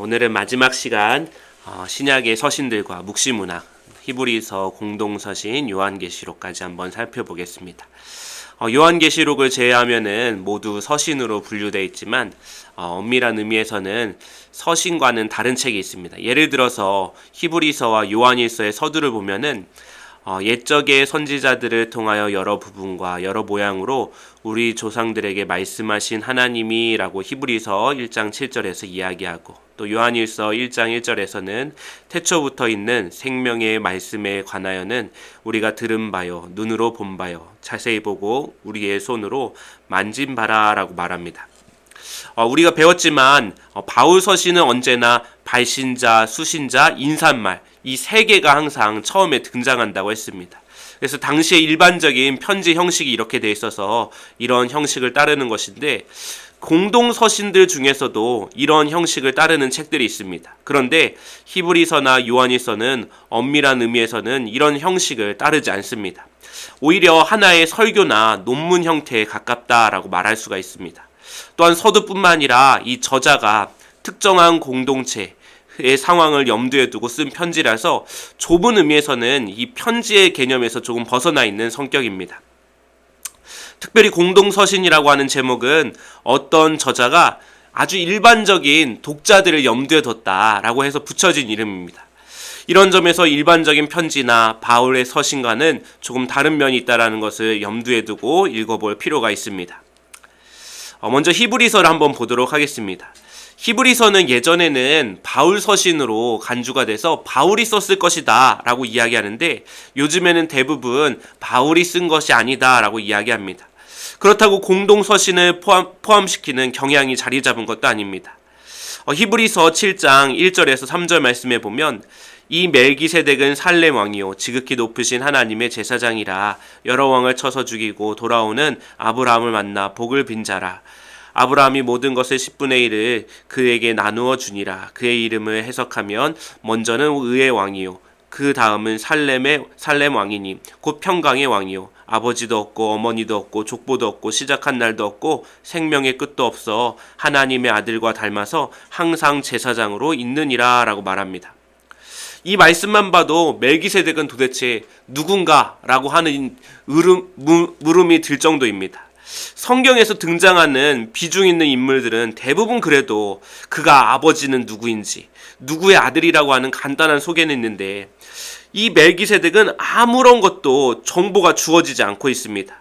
오늘은 마지막 시간 신약의 서신들과 묵시문학, 히브리서 공동서신 요한계시록까지 한번 살펴보겠습니다. 요한계시록을 제외하면은 모두 서신으로 분류되어 있지만 엄밀한 의미에서는 서신과는 다른 책이 있습니다. 예를 들어서 히브리서와 요한일서의 서두를 보면은 옛적의 선지자들을 통하여 여러 부분과 여러 모양으로 우리 조상들에게 말씀하신 하나님이라고 히브리서 1장 7절에서 이야기하고, 또 요한일서 1장 1절에서는 태초부터 있는 생명의 말씀에 관하여는 우리가 들은 바요 눈으로 본 바요 자세히 보고 우리의 손으로 만진 바라라고 말합니다. 우리가 배웠지만 바울 서신은 언제나 발신자, 수신자, 인사말 이 세 개가 항상 처음에 등장한다고 했습니다. 그래서 당시의 일반적인 편지 형식이 이렇게 돼 있어서 이런 형식을 따르는 것인데, 공동 서신들 중에서도 이런 형식을 따르는 책들이 있습니다. 그런데 히브리서나 요한일서는 엄밀한 의미에서는 이런 형식을 따르지 않습니다. 오히려 하나의 설교나 논문 형태에 가깝다라고 말할 수가 있습니다. 또한 서두뿐만 아니라 이 저자가 특정한 공동체의 상황을 염두에 두고 쓴 편지라서 좁은 의미에서는 이 편지의 개념에서 조금 벗어나 있는 성격입니다. 특별히 공동서신이라고 하는 제목은 어떤 저자가 아주 일반적인 독자들을 염두에 뒀다라고 해서 붙여진 이름입니다. 이런 점에서 일반적인 편지나 바울의 서신과는 조금 다른 면이 있다는 것을 염두에 두고 읽어볼 필요가 있습니다. 먼저 히브리서를 한번 보도록 하겠습니다. 히브리서는 예전에는 바울 서신으로 간주가 돼서 바울이 썼을 것이다 라고 이야기하는데, 요즘에는 대부분 바울이 쓴 것이 아니다 라고 이야기합니다. 그렇다고 공동서신을 포함시키는 경향이 자리 잡은 것도 아닙니다. 히브리서 7장 1절에서 3절 말씀에 보면, 이 멜기세덱은 살렘 왕이요 지극히 높으신 하나님의 제사장이라 여러 왕을 쳐서 죽이고 돌아오는 아브라함을 만나 복을 빈 자라. 아브라함이 모든 것의 10분의 1을 그에게 나누어 주니라. 그의 이름을 해석하면 먼저는 의의 왕이요 그 다음은 살렘 왕이니 곧 평강의 왕이요 아버지도 없고 어머니도 없고 족보도 없고 시작한 날도 없고 생명의 끝도 없어 하나님의 아들과 닮아서 항상 제사장으로 있느니라 라고 말합니다. 이 말씀만 봐도 멜기세덱은 도대체 누군가라고 하는 물음이 들 정도입니다. 성경에서 등장하는 비중 있는 인물들은 대부분 그래도 그가 아버지는 누구인지, 누구의 아들이라고 하는 간단한 소개는 있는데, 이 멜기세덱은 아무런 것도 정보가 주어지지 않고 있습니다.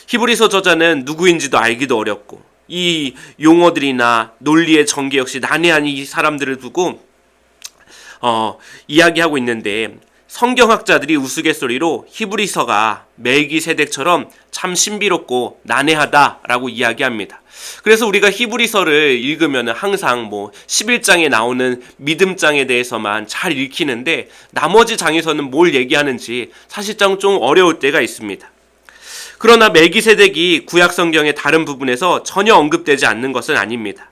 히브리서 저자는 누구인지도 알기도 어렵고, 이 용어들이나 논리의 전개 역시 난해한 이 사람들을 두고 이야기하고 있는데, 성경학자들이 우스갯소리로 히브리서가 멜기세덱처럼 참 신비롭고 난해하다라고 이야기합니다. 그래서 우리가 히브리서를 읽으면 항상 11장에 나오는 믿음장에 대해서만 잘 읽히는데, 나머지 장에서는 뭘 얘기하는지 사실상 좀 어려울 때가 있습니다. 그러나 멜기세덱이 구약 성경의 다른 부분에서 전혀 언급되지 않는 것은 아닙니다.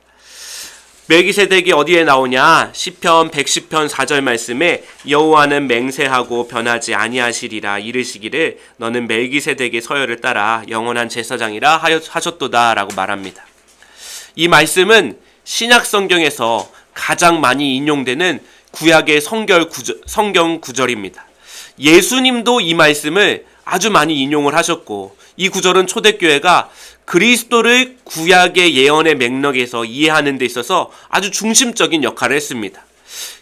멜기세덱이 어디에 나오냐? 시편 110편 4절 말씀에 여호와는 맹세하고 변하지 아니하시리라 이르시기를 너는 멜기세덱의 서열을 따라 영원한 제사장이라 하셨도다 라고 말합니다. 이 말씀은 신약 성경에서 가장 많이 인용되는 구약의 성경 구절입니다. 예수님도 이 말씀을 아주 많이 인용을 하셨고, 이 구절은 초대교회가 그리스도를 구약의 예언의 맥락에서 이해하는 데 있어서 아주 중심적인 역할을 했습니다.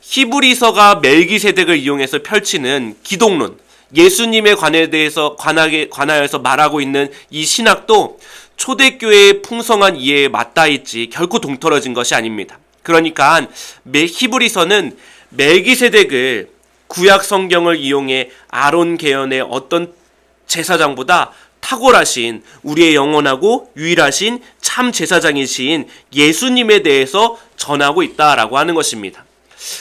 히브리서가 멜기세덱을 이용해서 펼치는 기독론, 예수님에 관하여서 말하고 있는 이 신학도 초대교회의 풍성한 이해에 맞닿아 있지 결코 동떨어진 것이 아닙니다. 그러니까 히브리서는 멜기세덱을 구약 성경을 이용해 아론 계열의 어떤 제사장보다 탁월하신 우리의 영원하고 유일하신 참 제사장이신 예수님에 대해서 전하고 있다라고 하는 것입니다.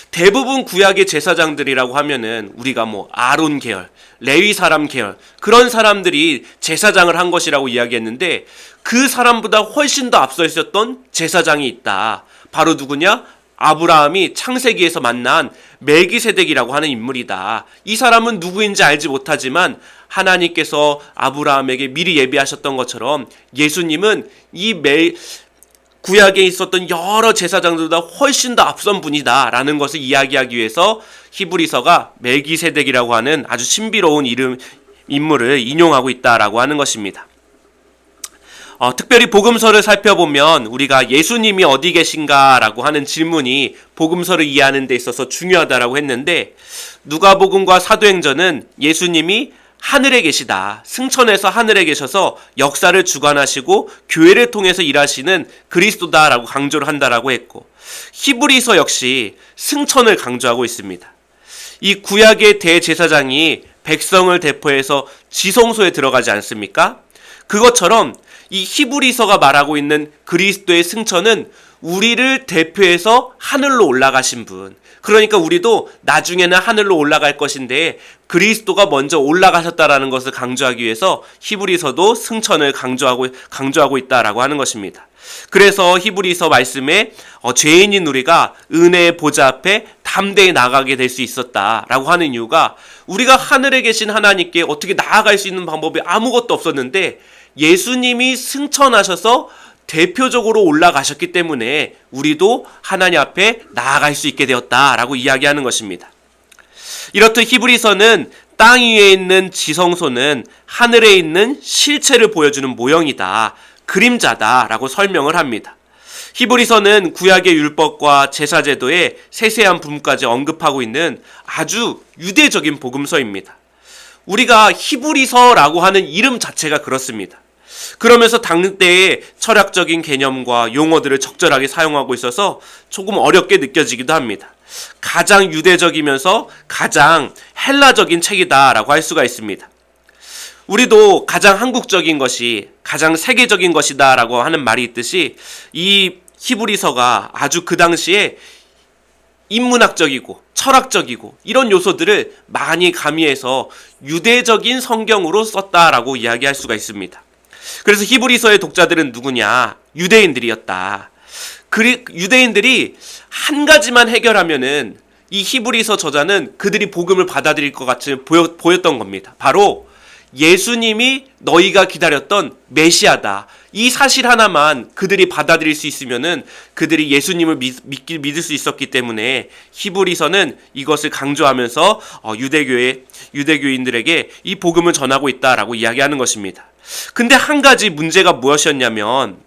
대부분 구약의 제사장들이라고 하면은 우리가 아론 계열, 레위 사람 계열 그런 사람들이 제사장을 한 것이라고 이야기했는데, 그 사람보다 훨씬 더 앞서 있었던 제사장이 있다. 바로 누구냐? 아브라함이 창세기에서 만난 멜기세덱이라고 하는 인물이다. 이 사람은 누구인지 알지 못하지만 하나님께서 아브라함에게 미리 예비하셨던 것처럼 예수님은 이 구약에 있었던 여러 제사장들보다 훨씬 더 앞선 분이다라는 것을 이야기하기 위해서 히브리서가 멜기세덱이라고 하는 아주 신비로운 인물을 인용하고 있다라고 하는 것입니다. 특별히 복음서를 살펴보면 우리가 예수님이 어디 계신가라고 하는 질문이 복음서를 이해하는 데 있어서 중요하다라고 했는데, 누가복음과 사도행전은 예수님이 하늘에 계시다, 승천해서 하늘에 계셔서 역사를 주관하시고 교회를 통해서 일하시는 그리스도다라고 강조를 한다라고 했고, 히브리서 역시 승천을 강조하고 있습니다. 이 구약의 대제사장이 백성을 대표해서 지성소에 들어가지 않습니까? 그것처럼 이 히브리서가 말하고 있는 그리스도의 승천은 우리를 대표해서 하늘로 올라가신 분, 그러니까 우리도 나중에는 하늘로 올라갈 것인데 그리스도가 먼저 올라가셨다라는 것을 강조하기 위해서 히브리서도 승천을 강조하고 있다라고 하는 것입니다. 그래서 히브리서 말씀에 죄인인 우리가 은혜의 보좌 앞에 담대히 나아가게 될 수 있었다라고 하는 이유가, 우리가 하늘에 계신 하나님께 어떻게 나아갈 수 있는 방법이 아무것도 없었는데 예수님이 승천하셔서 대표적으로 올라가셨기 때문에 우리도 하나님 앞에 나아갈 수 있게 되었다라고 이야기하는 것입니다. 이렇듯 히브리서는 땅 위에 있는 지성소는 하늘에 있는 실체를 보여주는 모형이다, 그림자다라고 설명을 합니다. 히브리서는 구약의 율법과 제사제도의 세세한 부분까지 언급하고 있는 아주 유대적인 복음서입니다. 우리가 히브리서라고 하는 이름 자체가 그렇습니다. 그러면서 당대의 철학적인 개념과 용어들을 적절하게 사용하고 있어서 조금 어렵게 느껴지기도 합니다. 가장 유대적이면서 가장 헬라적인 책이다라고 할 수가 있습니다. 우리도 가장 한국적인 것이 가장 세계적인 것이다라고 하는 말이 있듯이, 이 히브리서가 아주 그 당시에 인문학적이고 철학적이고 이런 요소들을 많이 가미해서 유대적인 성경으로 썼다라고 이야기할 수가 있습니다. 그래서 히브리서의 독자들은 누구냐? 유대인들이었다. 유대인들이 한 가지만 해결하면은 이 히브리서 저자는 그들이 복음을 받아들일 것 같이 보였던 겁니다. 바로 예수님이 너희가 기다렸던 메시아다. 이 사실 하나만 그들이 받아들일 수 있으면은 그들이 예수님을 믿을 수 있었기 때문에 히브리서는 이것을 강조하면서 유대교인들에게 이 복음을 전하고 있다라고 이야기하는 것입니다. 근데 한 가지 문제가 무엇이었냐면,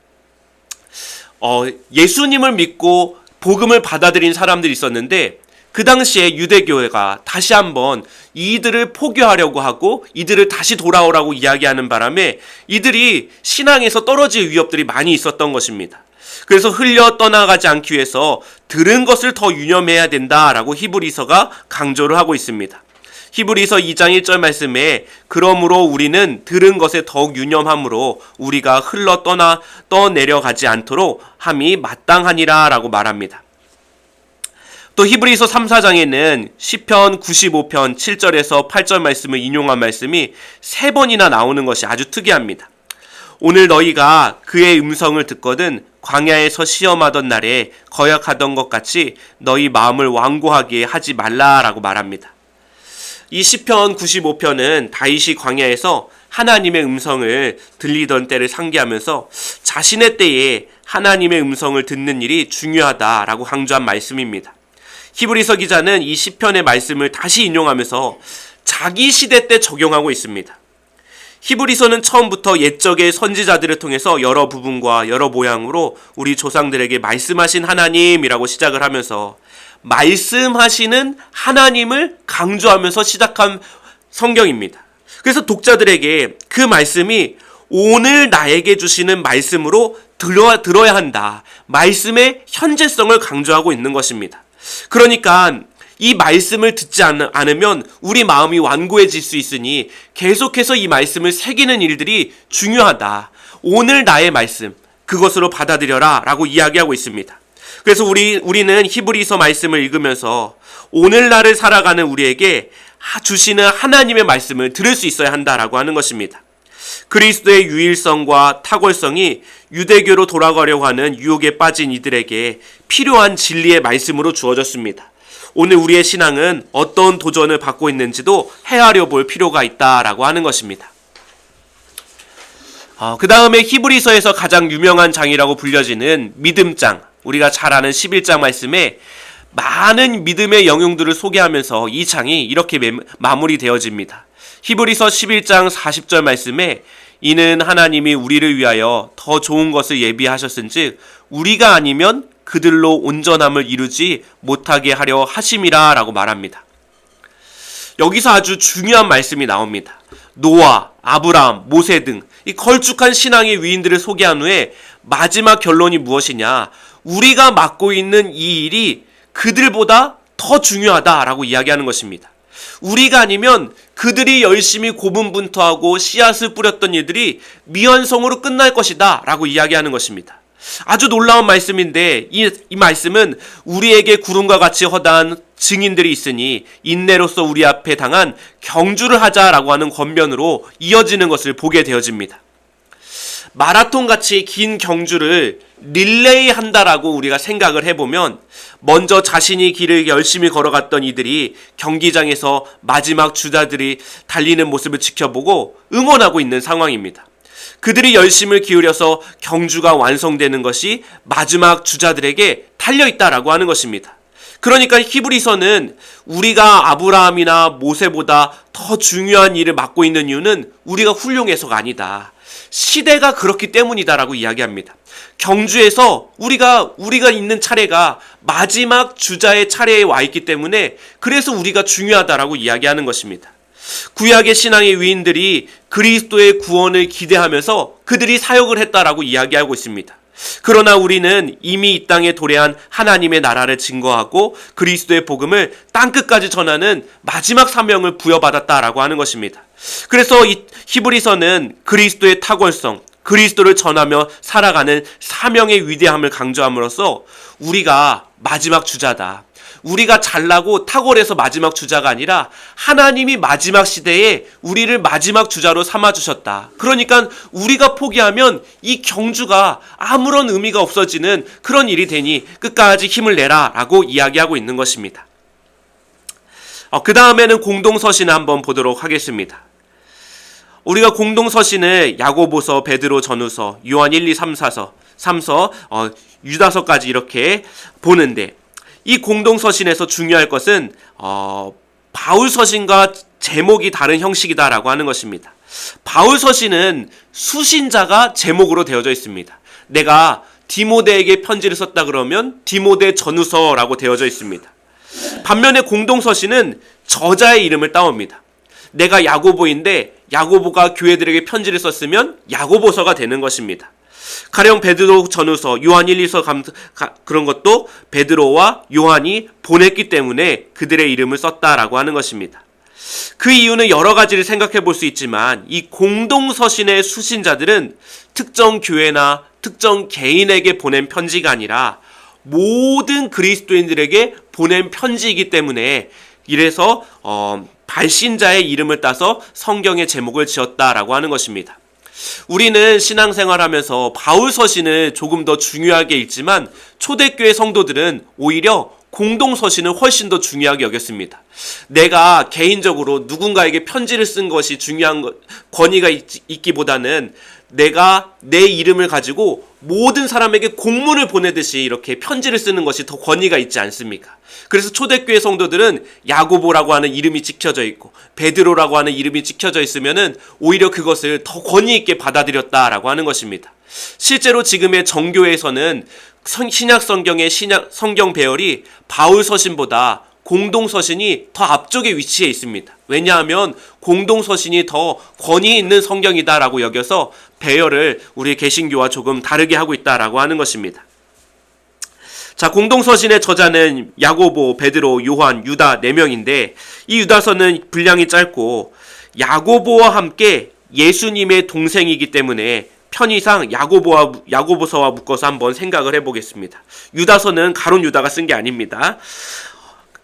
예수님을 믿고 복음을 받아들인 사람들이 있었는데 그 당시에 유대교회가 다시 한번 이들을 포교하려고 하고 이들을 다시 돌아오라고 이야기하는 바람에 이들이 신앙에서 떨어질 위협들이 많이 있었던 것입니다. 그래서 흘려 떠나가지 않기 위해서 들은 것을 더 유념해야 된다라고 히브리서가 강조를 하고 있습니다. 히브리서 2장 1절 말씀에 그러므로 우리는 들은 것에 더욱 유념함으로 우리가 흘러 떠내려가지 않도록 함이 마땅하니라 라고 말합니다. 또 히브리서 3, 4장에는 시편 95편 7절에서 8절 말씀을 인용한 말씀이 3번이나 나오는 것이 아주 특이합니다. 오늘 너희가 그의 음성을 듣거든 광야에서 시험하던 날에 거역하던 것 같이 너희 마음을 완고하게 하지 말라라고 말합니다. 이 시편 95편은 다윗이 광야에서 하나님의 음성을 들리던 때를 상기하면서 자신의 때에 하나님의 음성을 듣는 일이 중요하다라고 강조한 말씀입니다. 히브리서 기자는 이 시편의 말씀을 다시 인용하면서 자기 시대 때 적용하고 있습니다. 히브리서는 처음부터 옛적의 선지자들을 통해서 여러 부분과 여러 모양으로 우리 조상들에게 말씀하신 하나님이라고 시작을 하면서 말씀하시는 하나님을 강조하면서 시작한 성경입니다. 그래서 독자들에게 그 말씀이 오늘 나에게 주시는 말씀으로 들어야 한다. 말씀의 현재성을 강조하고 있는 것입니다. 그러니까 이 말씀을 듣지 않으면 우리 마음이 완고해질 수 있으니 계속해서 이 말씀을 새기는 일들이 중요하다. 오늘 나의 말씀, 그것으로 받아들여라 라고 이야기하고 있습니다. 그래서 우리는 히브리서 말씀을 읽으면서 오늘날을 살아가는 우리에게 주시는 하나님의 말씀을 들을 수 있어야 한다라고 하는 것입니다. 그리스도의 유일성과 탁월성이 유대교로 돌아가려고 하는 유혹에 빠진 이들에게 필요한 진리의 말씀으로 주어졌습니다. 오늘 우리의 신앙은 어떤 도전을 받고 있는지도 헤아려 볼 필요가 있다라고 하는 것입니다. 그 다음에 히브리서에서 가장 유명한 장이라고 불려지는 믿음장, 우리가 잘 아는 11장 말씀에 많은 믿음의 영용들을 소개하면서 이 장이 이렇게 마무리되어집니다. 히브리서 11장 40절 말씀에 이는 하나님이 우리를 위하여 더 좋은 것을 예비하셨은즉 우리가 아니면 그들로 온전함을 이루지 못하게 하려 하심이라 라고 말합니다. 여기서 아주 중요한 말씀이 나옵니다. 노아, 아브라함, 모세 등 이 걸쭉한 신앙의 위인들을 소개한 후에 마지막 결론이 무엇이냐? 우리가 맡고 있는 이 일이 그들보다 더 중요하다라고 이야기하는 것입니다. 우리가 아니면 그들이 열심히 고분분투하고 씨앗을 뿌렸던 일들이 미완성으로 끝날 것이다 라고 이야기하는 것입니다. 아주 놀라운 말씀인데 이 말씀은 우리에게 구름과 같이 허다한 증인들이 있으니 인내로서 우리 앞에 당한 경주를 하자라고 하는 권면으로 이어지는 것을 보게 되어집니다. 마라톤같이 긴 경주를 릴레이 한다라고 우리가 생각을 해보면 먼저 자신이 길을 열심히 걸어갔던 이들이 경기장에서 마지막 주자들이 달리는 모습을 지켜보고 응원하고 있는 상황입니다. 그들이 열심을 기울여서 경주가 완성되는 것이 마지막 주자들에게 달려있다라고 하는 것입니다. 그러니까 히브리서는 우리가 아브라함이나 모세보다 더 중요한 일을 맡고 있는 이유는 우리가 훌륭해서가 아니다. 시대가 그렇기 때문이다라고 이야기합니다. 경주에서 우리가 있는 차례가 마지막 주자의 차례에 와 있기 때문에 그래서 우리가 중요하다라고 이야기하는 것입니다. 구약의 신앙의 위인들이 그리스도의 구원을 기대하면서 그들이 사역을 했다라고 이야기하고 있습니다. 그러나 우리는 이미 이 땅에 도래한 하나님의 나라를 증거하고 그리스도의 복음을 땅끝까지 전하는 마지막 사명을 부여받았다라고 하는 것입니다. 그래서 이 히브리서는 그리스도의 탁월성, 그리스도를 전하며 살아가는 사명의 위대함을 강조함으로써 우리가 마지막 주자다. 우리가 잘나고 탁월해서 마지막 주자가 아니라 하나님이 마지막 시대에 우리를 마지막 주자로 삼아주셨다. 그러니까 우리가 포기하면 이 경주가 아무런 의미가 없어지는 그런 일이 되니 끝까지 힘을 내라 라고 이야기하고 있는 것입니다. 그 다음에는 공동서신을 한번 보도록 하겠습니다. 우리가 공동서신을 야고보서, 베드로, 전후서, 요한 1, 2, 3, 4서, 3서, 유다서까지 이렇게 보는데 이 공동서신에서 중요할 것은 바울서신과 제목이 다른 형식이다라고 하는 것입니다. 바울서신은 수신자가 제목으로 되어져 있습니다. 내가 디모데에게 편지를 썼다 그러면 디모데 전후서라고 되어져 있습니다. 반면에 공동서신은 저자의 이름을 따옵니다. 내가 야고보인데 야고보가 교회들에게 편지를 썼으면 야고보서가 되는 것입니다. 가령 베드로 전후서, 요한 1, 2서 그런 것도 베드로와 요한이 보냈기 때문에 그들의 이름을 썼다라고 하는 것입니다. 그 이유는 여러 가지를 생각해 볼 수 있지만 이 공동서신의 수신자들은 특정 교회나 특정 개인에게 보낸 편지가 아니라 모든 그리스도인들에게 보낸 편지이기 때문에 이래서 발신자의 이름을 따서 성경의 제목을 지었다라고 하는 것입니다. 우리는 신앙생활하면서 바울서신을 조금 더 중요하게 읽지만 초대교회 성도들은 오히려 공동서신을 훨씬 더 중요하게 여겼습니다. 내가 개인적으로 누군가에게 편지를 쓴 것이 중요한 권위가 있기보다는 내가 내 이름을 가지고 모든 사람에게 공문을 보내듯이 이렇게 편지를 쓰는 것이 더 권위가 있지 않습니까? 그래서 초대교회 성도들은 야고보라고 하는 이름이 찍혀져 있고 베드로라고 하는 이름이 찍혀져 있으면은 오히려 그것을 더 권위 있게 받아들였다라고 하는 것입니다. 실제로 지금의 정교회에서는 신약 성경의 성경 배열이 바울 서신보다 공동서신이 더 앞쪽에 위치해 있습니다. 왜냐하면 공동서신이 더 권위 있는 성경이다라고 여겨서 배열을 우리 개신교와 조금 다르게 하고 있다라고 하는 것입니다. 자, 공동서신의 저자는 야고보, 베드로, 요한, 유다 4명인데 이 유다서는 분량이 짧고 야고보와 함께 예수님의 동생이기 때문에 편의상 야고보서와 묶어서 한번 생각을 해보겠습니다. 유다서는 가룟 유다가 쓴 게 아닙니다.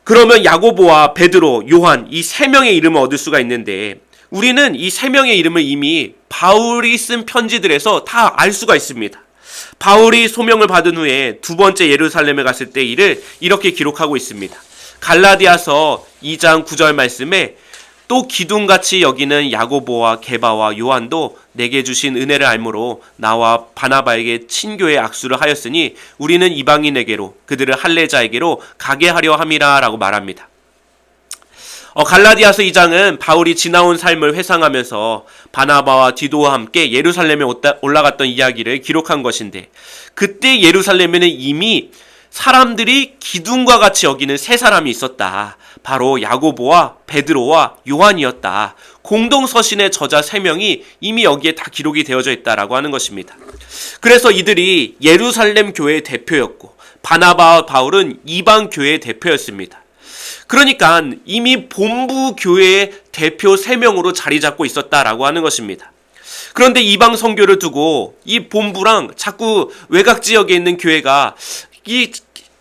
그러면 야고보와 베드로, 요한 이 3명의 이름을 얻을 수가 있는데 우리는 이 3명의 이름을 이미 바울이 쓴 편지들에서 다 알 수가 있습니다. 바울이 소명을 받은 후에 두 번째 예루살렘에 갔을 때 일을 이렇게 기록하고 있습니다. 갈라디아서 2장 9절 말씀에 또 기둥같이 여기는 야고보와 게바와 요한도 내게 주신 은혜를 알므로 나와 바나바에게 친교의 악수를 하였으니 우리는 이방인에게로 그들을 할례자에게로 가게 하려 함이라 라고 말합니다. 갈라디아서 2장은 바울이 지나온 삶을 회상하면서 바나바와 디도와 함께 예루살렘에 올라갔던 이야기를 기록한 것인데, 그때 예루살렘에는 이미 사람들이 기둥과 같이 여기는 세 사람이 있었다. 바로 야고보와 베드로와 요한이었다. 공동서신의 저자 3명이 이미 여기에 다 기록이 되어져 있다라고 하는 것입니다. 그래서 이들이 예루살렘 교회의 대표였고 바나바와 바울은 이방 교회의 대표였습니다. 그러니까 이미 본부 교회의 대표 3명으로 자리 잡고 있었다라고 하는 것입니다. 그런데 이방 선교를 두고 이 본부랑 자꾸 외곽 지역에 있는 교회가 이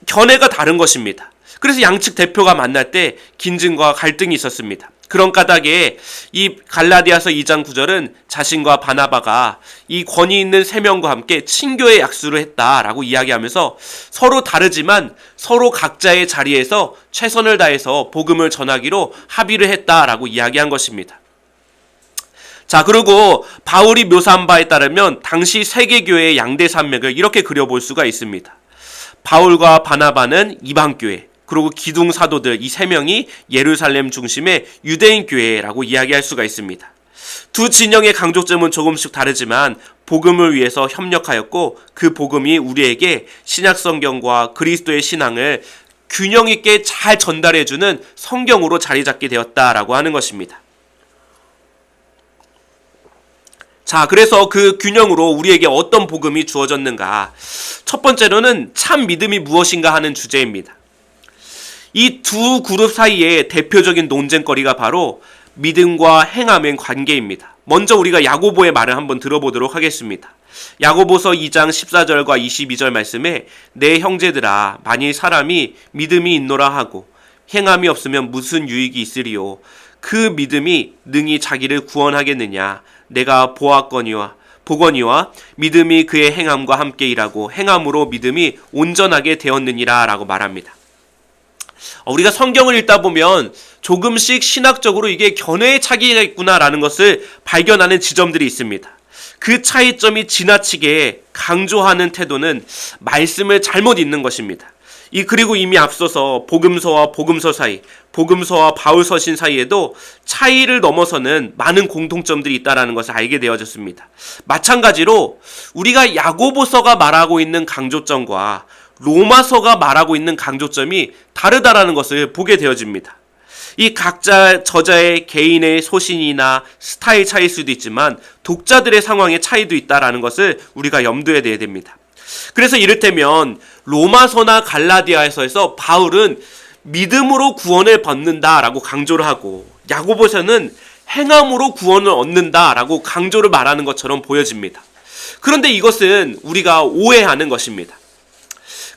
견해가 다른 것입니다. 그래서 양측 대표가 만날 때 긴증과 갈등이 있었습니다. 그런 까닭에 이 갈라디아서 2장 9절은 자신과 바나바가 이 권위 있는 3명과 함께 친교의 약수를 했다라고 이야기하면서 서로 다르지만 서로 각자의 자리에서 최선을 다해서 복음을 전하기로 합의를 했다라고 이야기한 것입니다. 자, 그리고 바울이 묘사한 바에 따르면 당시 세계교회의 양대 산맥을 이렇게 그려볼 수가 있습니다. 바울과 바나바는 이방교회, 그리고 기둥 사도들 이 3명이 예루살렘 중심의 유대인 교회라고 이야기할 수가 있습니다. 두 진영의 강조점은 조금씩 다르지만 복음을 위해서 협력하였고 그 복음이 우리에게 신약 성경과 그리스도의 신앙을 균형 있게 잘 전달해주는 성경으로 자리 잡게 되었다라고 하는 것입니다. 자, 그래서 그 균형으로 우리에게 어떤 복음이 주어졌는가? 첫 번째로는 참 믿음이 무엇인가 하는 주제입니다. 이 두 그룹 사이의 대표적인 논쟁거리가 바로 믿음과 행함의 관계입니다. 먼저 우리가 야고보의 말을 한번 들어보도록 하겠습니다. 야고보서 2장 14절과 22절 말씀에 내 형제들아 만일 사람이 믿음이 있노라 하고 행함이 없으면 무슨 유익이 있으리요. 그 믿음이 능히 자기를 구원하겠느냐. 내가 보거니와 믿음이 그의 행함과 함께 일하고 행함으로 믿음이 온전하게 되었느니라 라고 말합니다. 우리가 성경을 읽다 보면 조금씩 신학적으로 이게 견해의 차이가 있구나라는 것을 발견하는 지점들이 있습니다. 그 차이점이 지나치게 강조하는 태도는 말씀을 잘못 읽는 것입니다. 그리고 이미 앞서서 복음서와 복음서 사이, 복음서와 바울 서신 사이에도 차이를 넘어서는 많은 공통점들이 있다는 것을 알게 되어졌습니다. 마찬가지로 우리가 야고보서가 말하고 있는 강조점과 로마서가 말하고 있는 강조점이 다르다라는 것을 보게 되어집니다. 이 각자 저자의 개인의 소신이나 스타일 차이일 수도 있지만 독자들의 상황의 차이도 있다라는 것을 우리가 염두에 둬야 됩니다. 그래서 이를테면 로마서나 갈라디아서에서 바울은 믿음으로 구원을 받는다라고 강조를 하고 야고보서는 행함으로 구원을 얻는다라고 강조를 말하는 것처럼 보여집니다. 그런데 이것은 우리가 오해하는 것입니다.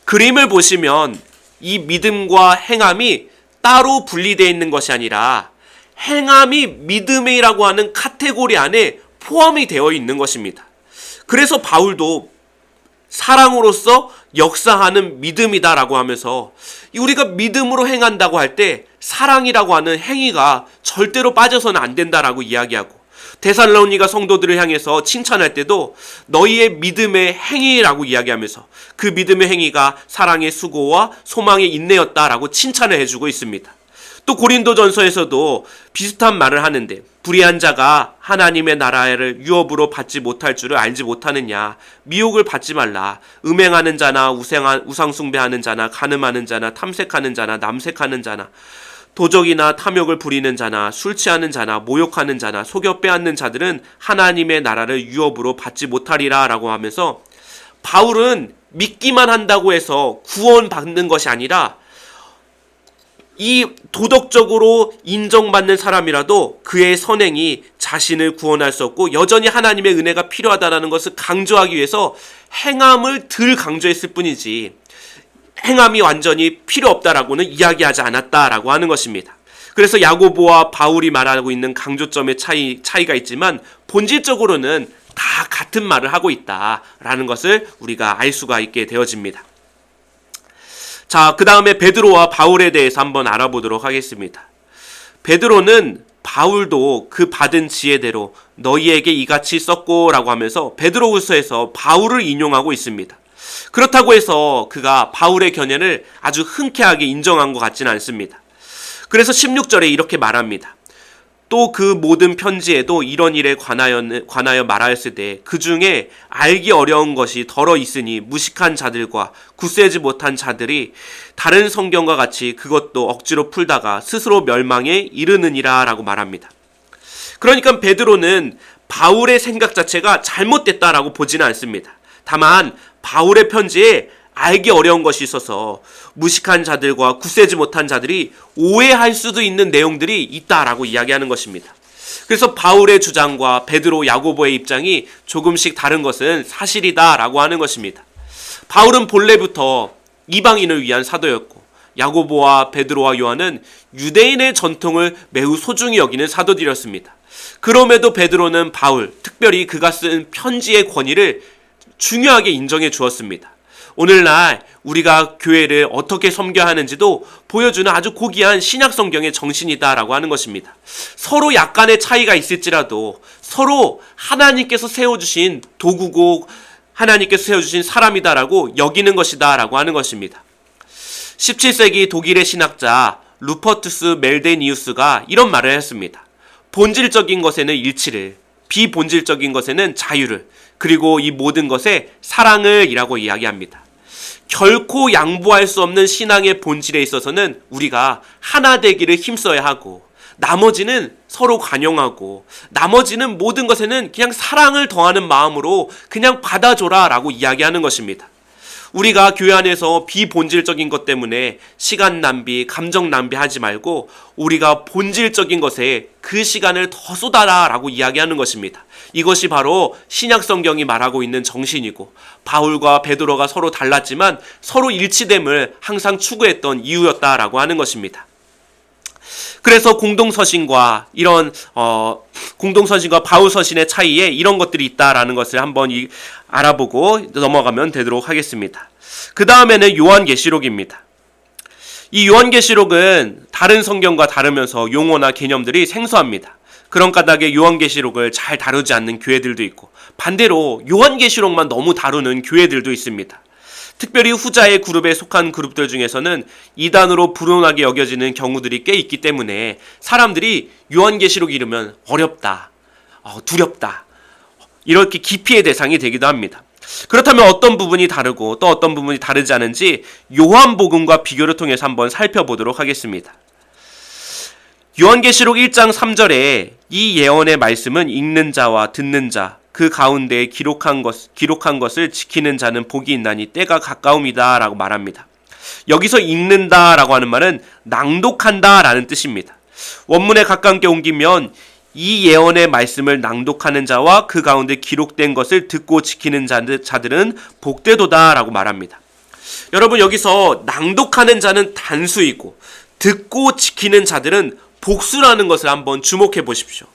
그림을 보시면 이 믿음과 행함이 따로 분리되어 있는 것이 아니라 행함이 믿음이라고 하는 카테고리 안에 포함이 되어 있는 것입니다. 그래서 바울도 사랑으로서 역사하는 믿음이다라고 하면서 우리가 믿음으로 행한다고 할 때 사랑이라고 하는 행위가 절대로 빠져서는 안 된다라고 이야기하고 데살로니가 성도들을 향해서 칭찬할 때도 너희의 믿음의 행위라고 이야기하면서 그 믿음의 행위가 사랑의 수고와 소망의 인내였다라고 칭찬을 해주고 있습니다. 또 고린도전서에서도 비슷한 말을 하는데 불의한 자가 하나님의 나라를 유업으로 받지 못할 줄을 알지 못하느냐. 미혹을 받지 말라. 음행하는 자나 우상 숭배하는 자나 간음하는 자나 탐색하는 자나 남색하는 자나 도적이나 탐욕을 부리는 자나 술 취하는 자나 모욕하는 자나 속여 빼앗는 자들은 하나님의 나라를 유업으로 받지 못하리라 라고 하면서 바울은 믿기만 한다고 해서 구원받는 것이 아니라 이 도덕적으로 인정받는 사람이라도 그의 선행이 자신을 구원할 수 없고 여전히 하나님의 은혜가 필요하다는 것을 강조하기 위해서 행함을 덜 강조했을 뿐이지 행함이 완전히 필요 없다라고는 이야기하지 않았다라고 하는 것입니다. 그래서 야고보와 바울이 말하고 있는 강조점의 차이가 있지만 본질적으로는 다 같은 말을 하고 있다라는 것을 우리가 알 수가 있게 되어집니다. 자, 그 다음에 베드로와 바울에 대해서 한번 알아보도록 하겠습니다. 베드로는 바울도 그 받은 지혜대로 너희에게 이같이 썼고라고 하면서 베드로후서에서 바울을 인용하고 있습니다. 그렇다고 해서 그가 바울의 견해를 아주 흔쾌하게 인정한 것 같지는 않습니다. 그래서 16절에 이렇게 말합니다. 또 그 모든 편지에도 이런 일에 관하여 말하였으되 그 중에 알기 어려운 것이 덜어 있으니 무식한 자들과 굳세지 못한 자들이 다른 성경과 같이 그것도 억지로 풀다가 스스로 멸망에 이르느니라 라고 말합니다. 그러니까 베드로는 바울의 생각 자체가 잘못됐다라고 보지는 않습니다. 다만 바울의 편지에 알기 어려운 것이 있어서 무식한 자들과 굳세지 못한 자들이 오해할 수도 있는 내용들이 있다라고 이야기하는 것입니다. 그래서 바울의 주장과 베드로, 야고보의 입장이 조금씩 다른 것은 사실이다라고 하는 것입니다. 바울은 본래부터 이방인을 위한 사도였고 야고보와 베드로와 요한은 유대인의 전통을 매우 소중히 여기는 사도들이었습니다. 그럼에도 베드로는 바울, 특별히 그가 쓴 편지의 권위를 중요하게 인정해 주었습니다. 오늘날 우리가 교회를 어떻게 섬겨야 하는지도 보여주는 아주 고귀한 신약 성경의 정신이다라고 하는 것입니다. 서로 약간의 차이가 있을지라도 서로 하나님께서 세워주신 도구고 하나님께서 세워주신 사람이다라고 여기는 것이다라고 하는 것입니다. 17세기 독일의 신학자 루퍼투스 멜데니우스가 이런 말을 했습니다. 본질적인 것에는 일치를, 비본질적인 것에는 자유를, 그리고 이 모든 것에 사랑을 이라고 이야기합니다. 결코 양보할 수 없는 신앙의 본질에 있어서는 우리가 하나 되기를 힘써야 하고 나머지는 서로 관용하고 나머지는 모든 것에는 그냥 사랑을 더하는 마음으로 그냥 받아줘라 라고 이야기하는 것입니다. 우리가 교회 안에서 비본질적인 것 때문에 시간 낭비, 감정 낭비하지 말고 우리가 본질적인 것에 그 시간을 더 쏟아라 라고 이야기하는 것입니다. 이것이 바로 신약 성경이 말하고 있는 정신이고 바울과 베드로가 서로 달랐지만 서로 일치됨을 항상 추구했던 이유였다라고 하는 것입니다. 그래서 공동서신과 이런 공동서신과 바울서신의 차이에 이런 것들이 있다라는 것을 한번 알아보고 넘어가면 되도록 하겠습니다. 그 다음에는 요한계시록입니다. 이 요한계시록은 다른 성경과 다르면서 용어나 개념들이 생소합니다. 그런 까닭에 요한계시록을 잘 다루지 않는 교회들도 있고 반대로 요한계시록만 너무 다루는 교회들도 있습니다. 특별히 후자의 그룹에 속한 그룹들 중에서는 이단으로 불온하게 여겨지는 경우들이 꽤 있기 때문에 사람들이 요한계시록 이르면 어렵다, 두렵다 이렇게 기피의 대상이 되기도 합니다. 그렇다면 어떤 부분이 다르고 또 어떤 부분이 다르지 않은지 요한복음과 비교를 통해서 한번 살펴보도록 하겠습니다. 요한계시록 1장 3절에 이 예언의 말씀은 읽는 자와 듣는 자 그 가운데에 기록한 것을 지키는 자는 복이 있나니 때가 가까움이다 라고 말합니다. 여기서 읽는다 라고 하는 말은 낭독한다 라는 뜻입니다. 원문에 가깝게 옮기면 이 예언의 말씀을 낭독하는 자와 그 가운데 기록된 것을 듣고 지키는 자들은 복되도다 라고 말합니다. 여러분 여기서 낭독하는 자는 단수이고 듣고 지키는 자들은 복수라는 것을 한번 주목해 보십시오.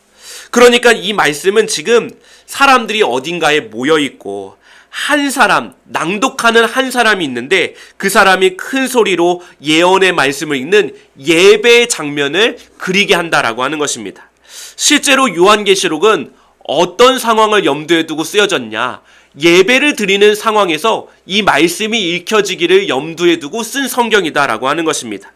그러니까 이 말씀은 지금 사람들이 어딘가에 모여있고 한 사람, 낭독하는 한 사람이 있는데 그 사람이 큰 소리로 예언의 말씀을 읽는 예배의 장면을 그리게 한다라고 하는 것입니다. 실제로 요한계시록은 어떤 상황을 염두에 두고 쓰여졌냐? 예배를 드리는 상황에서 이 말씀이 읽혀지기를 염두에 두고 쓴 성경이다라고 하는 것입니다.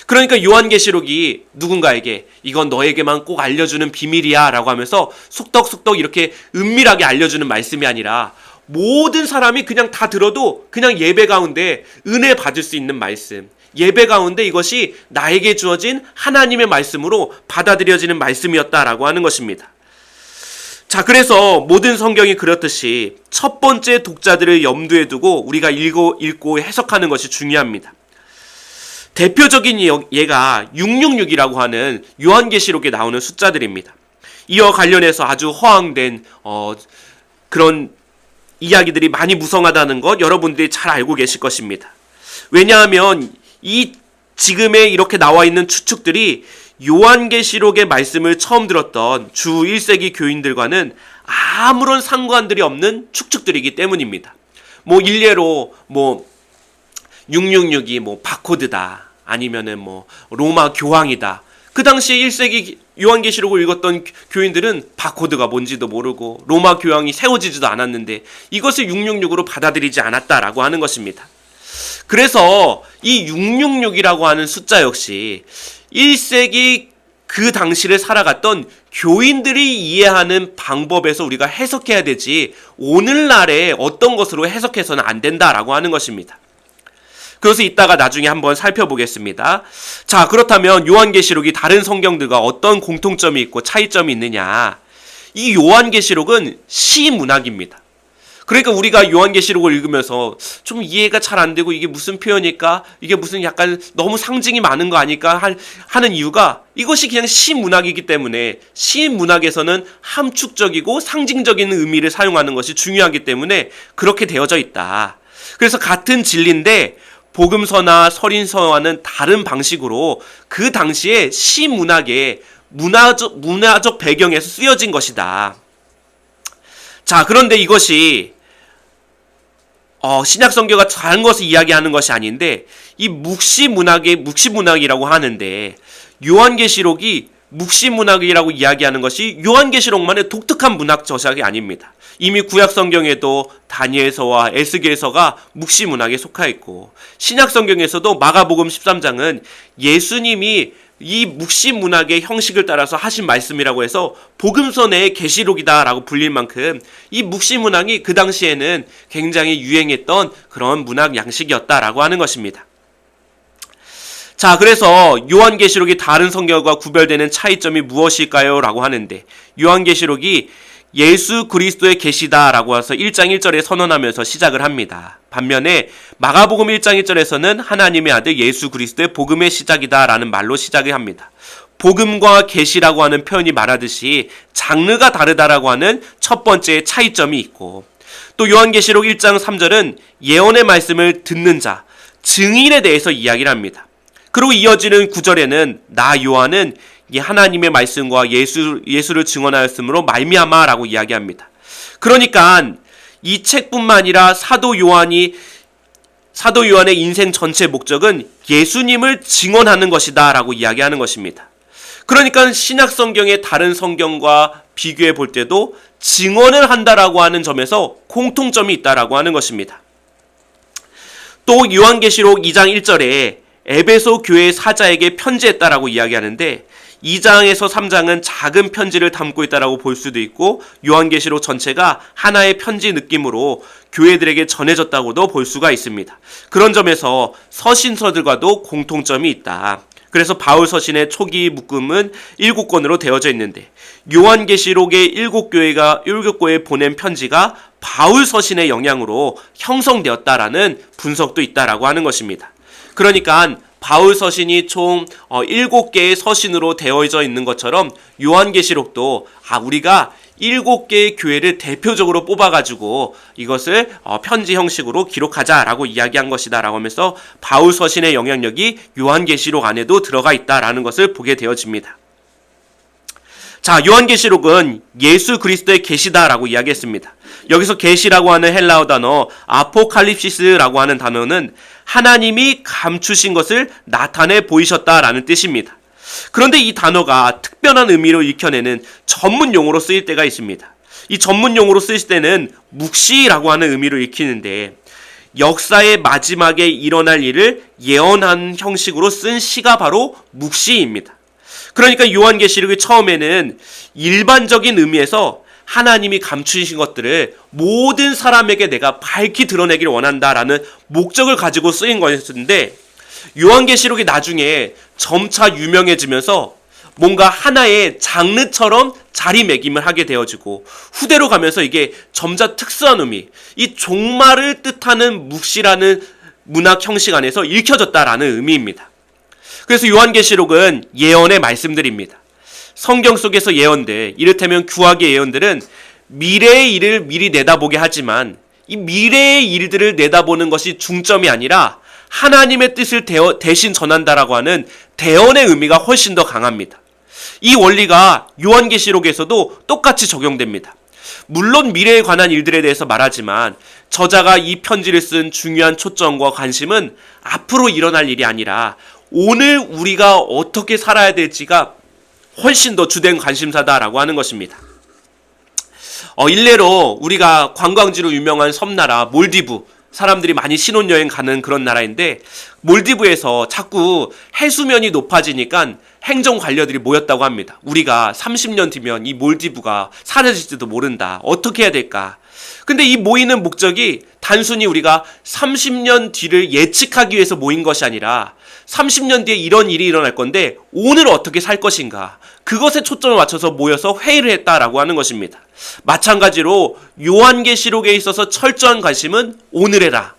그러니까 요한계시록이 누군가에게 이건 너에게만 꼭 알려주는 비밀이야 라고 하면서 속덕속덕 이렇게 은밀하게 알려주는 말씀이 아니라 모든 사람이 그냥 다 들어도 그냥 예배 가운데 은혜 받을 수 있는 말씀, 예배 가운데 이것이 나에게 주어진 하나님의 말씀으로 받아들여지는 말씀이었다라고 하는 것입니다. 자, 그래서 모든 성경이 그렇듯이 첫 번째 독자들을 염두에 두고 우리가 읽고 해석하는 것이 중요합니다. 대표적인 예가 666이라고 하는 요한계시록에 나오는 숫자들입니다. 이와 관련해서 아주 허황된 그런 이야기들이 많이 무성하다는 것 여러분들이 잘 알고 계실 것입니다. 왜냐하면 이 지금에 이렇게 나와 있는 추측들이 요한계시록의 말씀을 처음 들었던 주 1세기 교인들과는 아무런 상관들이 없는 추측들이기 때문입니다. 일례로 666이 바코드다 아니면은 로마 교황이다 그 당시에 1세기 요한계시록을 읽었던 교인들은 바코드가 뭔지도 모르고 로마 교황이 세워지지도 않았는데 이것을 666으로 받아들이지 않았다라고 하는 것입니다. 그래서 이 666이라고 하는 숫자 역시 1세기 그 당시를 살아갔던 교인들이 이해하는 방법에서 우리가 해석해야 되지 오늘날에 어떤 것으로 해석해서는 안 된다라고 하는 것입니다. 그래서 이따가 나중에 한번 살펴보겠습니다. 자, 그렇다면 요한계시록이 다른 성경들과 어떤 공통점이 있고 차이점이 있느냐? 이 요한계시록은 시문학입니다. 그러니까 우리가 요한계시록을 읽으면서 좀 이해가 잘 안 되고 이게 무슨 표현일까? 이게 무슨 약간 너무 상징이 많은 거 아닐까? 하는 이유가 이것이 그냥 시문학이기 때문에 시문학에서는 함축적이고 상징적인 의미를 사용하는 것이 중요하기 때문에 그렇게 되어져 있다. 그래서 같은 진리인데 복음서나 서린서와는 다른 방식으로 그 당시에 시문학의 문화적 배경에서 쓰여진 것이다. 자, 그런데 이것이 신약 성경과 다른 것을 이야기하는 것이 아닌데 이 묵시문학이라고 하는데 요한계시록이 묵시문학이라고 이야기하는 것이 요한계시록만의 독특한 문학 저작이 아닙니다. 이미 구약 성경에도 다니엘서와 에스겔서가 묵시문학에 속하 있고 신약 성경에서도 마가복음 13장은 예수님이 이 묵시문학의 형식을 따라서 하신 말씀이라고 해서 복음서 내의 계시록이다라고 불릴 만큼 이 묵시문학이 그 당시에는 굉장히 유행했던 그런 문학 양식이었다라고 하는 것입니다. 자, 그래서 요한계시록이 다른 성경과 구별되는 차이점이 무엇일까요? 라고 하는데 요한계시록이 예수 그리스도의 계시다라고 해서 1장 1절에 선언하면서 시작을 합니다. 반면에 마가복음 1장 1절에서는 하나님의 아들 예수 그리스도의 복음의 시작이다라는 말로 시작을 합니다. 복음과 계시라고 하는 표현이 말하듯이 장르가 다르다라고 하는 첫 번째 차이점이 있고 또 요한계시록 1장 3절은 예언의 말씀을 듣는 자, 증인에 대해서 이야기를 합니다. 그리고 이어지는 9절에는 나 요한은 하나님의 말씀과 예수를 증언하였으므로 말미암아라고 이야기합니다. 그러니까 이 책뿐만 아니라 사도 요한의 인생 전체 목적은 예수님을 증언하는 것이다라고 이야기하는 것입니다. 그러니까 신약 성경의 다른 성경과 비교해 볼 때도 증언을 한다라고 하는 점에서 공통점이 있다라고 하는 것입니다. 또 요한계시록 2장 1절에 에베소 교회 사자에게 편지했다라고 이야기하는데 2장에서 3장은 작은 편지를 담고 있다라고 볼 수도 있고 요한계시록 전체가 하나의 편지 느낌으로 교회들에게 전해졌다고도 볼 수가 있습니다. 그런 점에서 서신서들과도 공통점이 있다. 그래서 바울 서신의 초기 묶음은 7권으로 되어져 있는데 요한계시록의 7교회에 보낸 편지가 바울 서신의 영향으로 형성되었다라는 분석도 있다라고 하는 것입니다. 그러니까 바울 서신이 총 7개의 서신으로 되어져 있는 것처럼 요한계시록도 우리가 7개의 교회를 대표적으로 뽑아가지고 이것을 편지 형식으로 기록하자라고 이야기한 것이다 라고 하면서 바울 서신의 영향력이 요한계시록 안에도 들어가 있다라는 것을 보게 되어집니다. 자, 요한계시록은 예수 그리스도의 계시다라고 이야기했습니다. 여기서 계시라고 하는 헬라어 단어 아포칼립시스라고 하는 단어는 하나님이 감추신 것을 나타내 보이셨다라는 뜻입니다. 그런데 이 단어가 특별한 의미로 익혀내는 전문 용어로 쓰일 때가 있습니다. 이 전문 용어로 쓰일 때는 묵시라고 하는 의미로 익히는데 역사의 마지막에 일어날 일을 예언한 형식으로 쓴 시가 바로 묵시입니다. 그러니까 요한계시록이 처음에는 일반적인 의미에서 하나님이 감추신 것들을 모든 사람에게 내가 밝히 드러내기를 원한다라는 목적을 가지고 쓰인 것이었는데 요한계시록이 나중에 점차 유명해지면서 뭔가 하나의 장르처럼 자리매김을 하게 되어지고 후대로 가면서 이게 점차 특수한 의미, 이 종말을 뜻하는 묵시라는 문학 형식 안에서 읽혀졌다라는 의미입니다. 그래서 요한계시록은 예언의 말씀들입니다. 성경 속에서 예언들, 이를테면 구약의 예언들은 미래의 일을 미리 내다보게 하지만 이 미래의 일들을 내다보는 것이 중점이 아니라 하나님의 뜻을 대신 전한다라고 하는 대언의 의미가 훨씬 더 강합니다. 이 원리가 요한계시록에서도 똑같이 적용됩니다. 물론 미래에 관한 일들에 대해서 말하지만 저자가 이 편지를 쓴 중요한 초점과 관심은 앞으로 일어날 일이 아니라 오늘 우리가 어떻게 살아야 될지가 훨씬 더 주된 관심사다라고 하는 것입니다. 일례로 우리가 관광지로 유명한 섬나라 몰디브, 사람들이 많이 신혼여행 가는 그런 나라인데, 몰디브에서 자꾸 해수면이 높아지니까 행정 관료들이 모였다고 합니다. 우리가 30년 뒤면 이 몰디브가 사라질지도 모른다. 어떻게 해야 될까? 근데 이 모이는 목적이 단순히 우리가 30년 뒤를 예측하기 위해서 모인 것이 아니라 30년 뒤에 이런 일이 일어날 건데 오늘 어떻게 살 것인가, 그것에 초점을 맞춰서 모여서 회의를 했다라고 하는 것입니다. 마찬가지로 요한계시록에 있어서 철저한 관심은 오늘에라.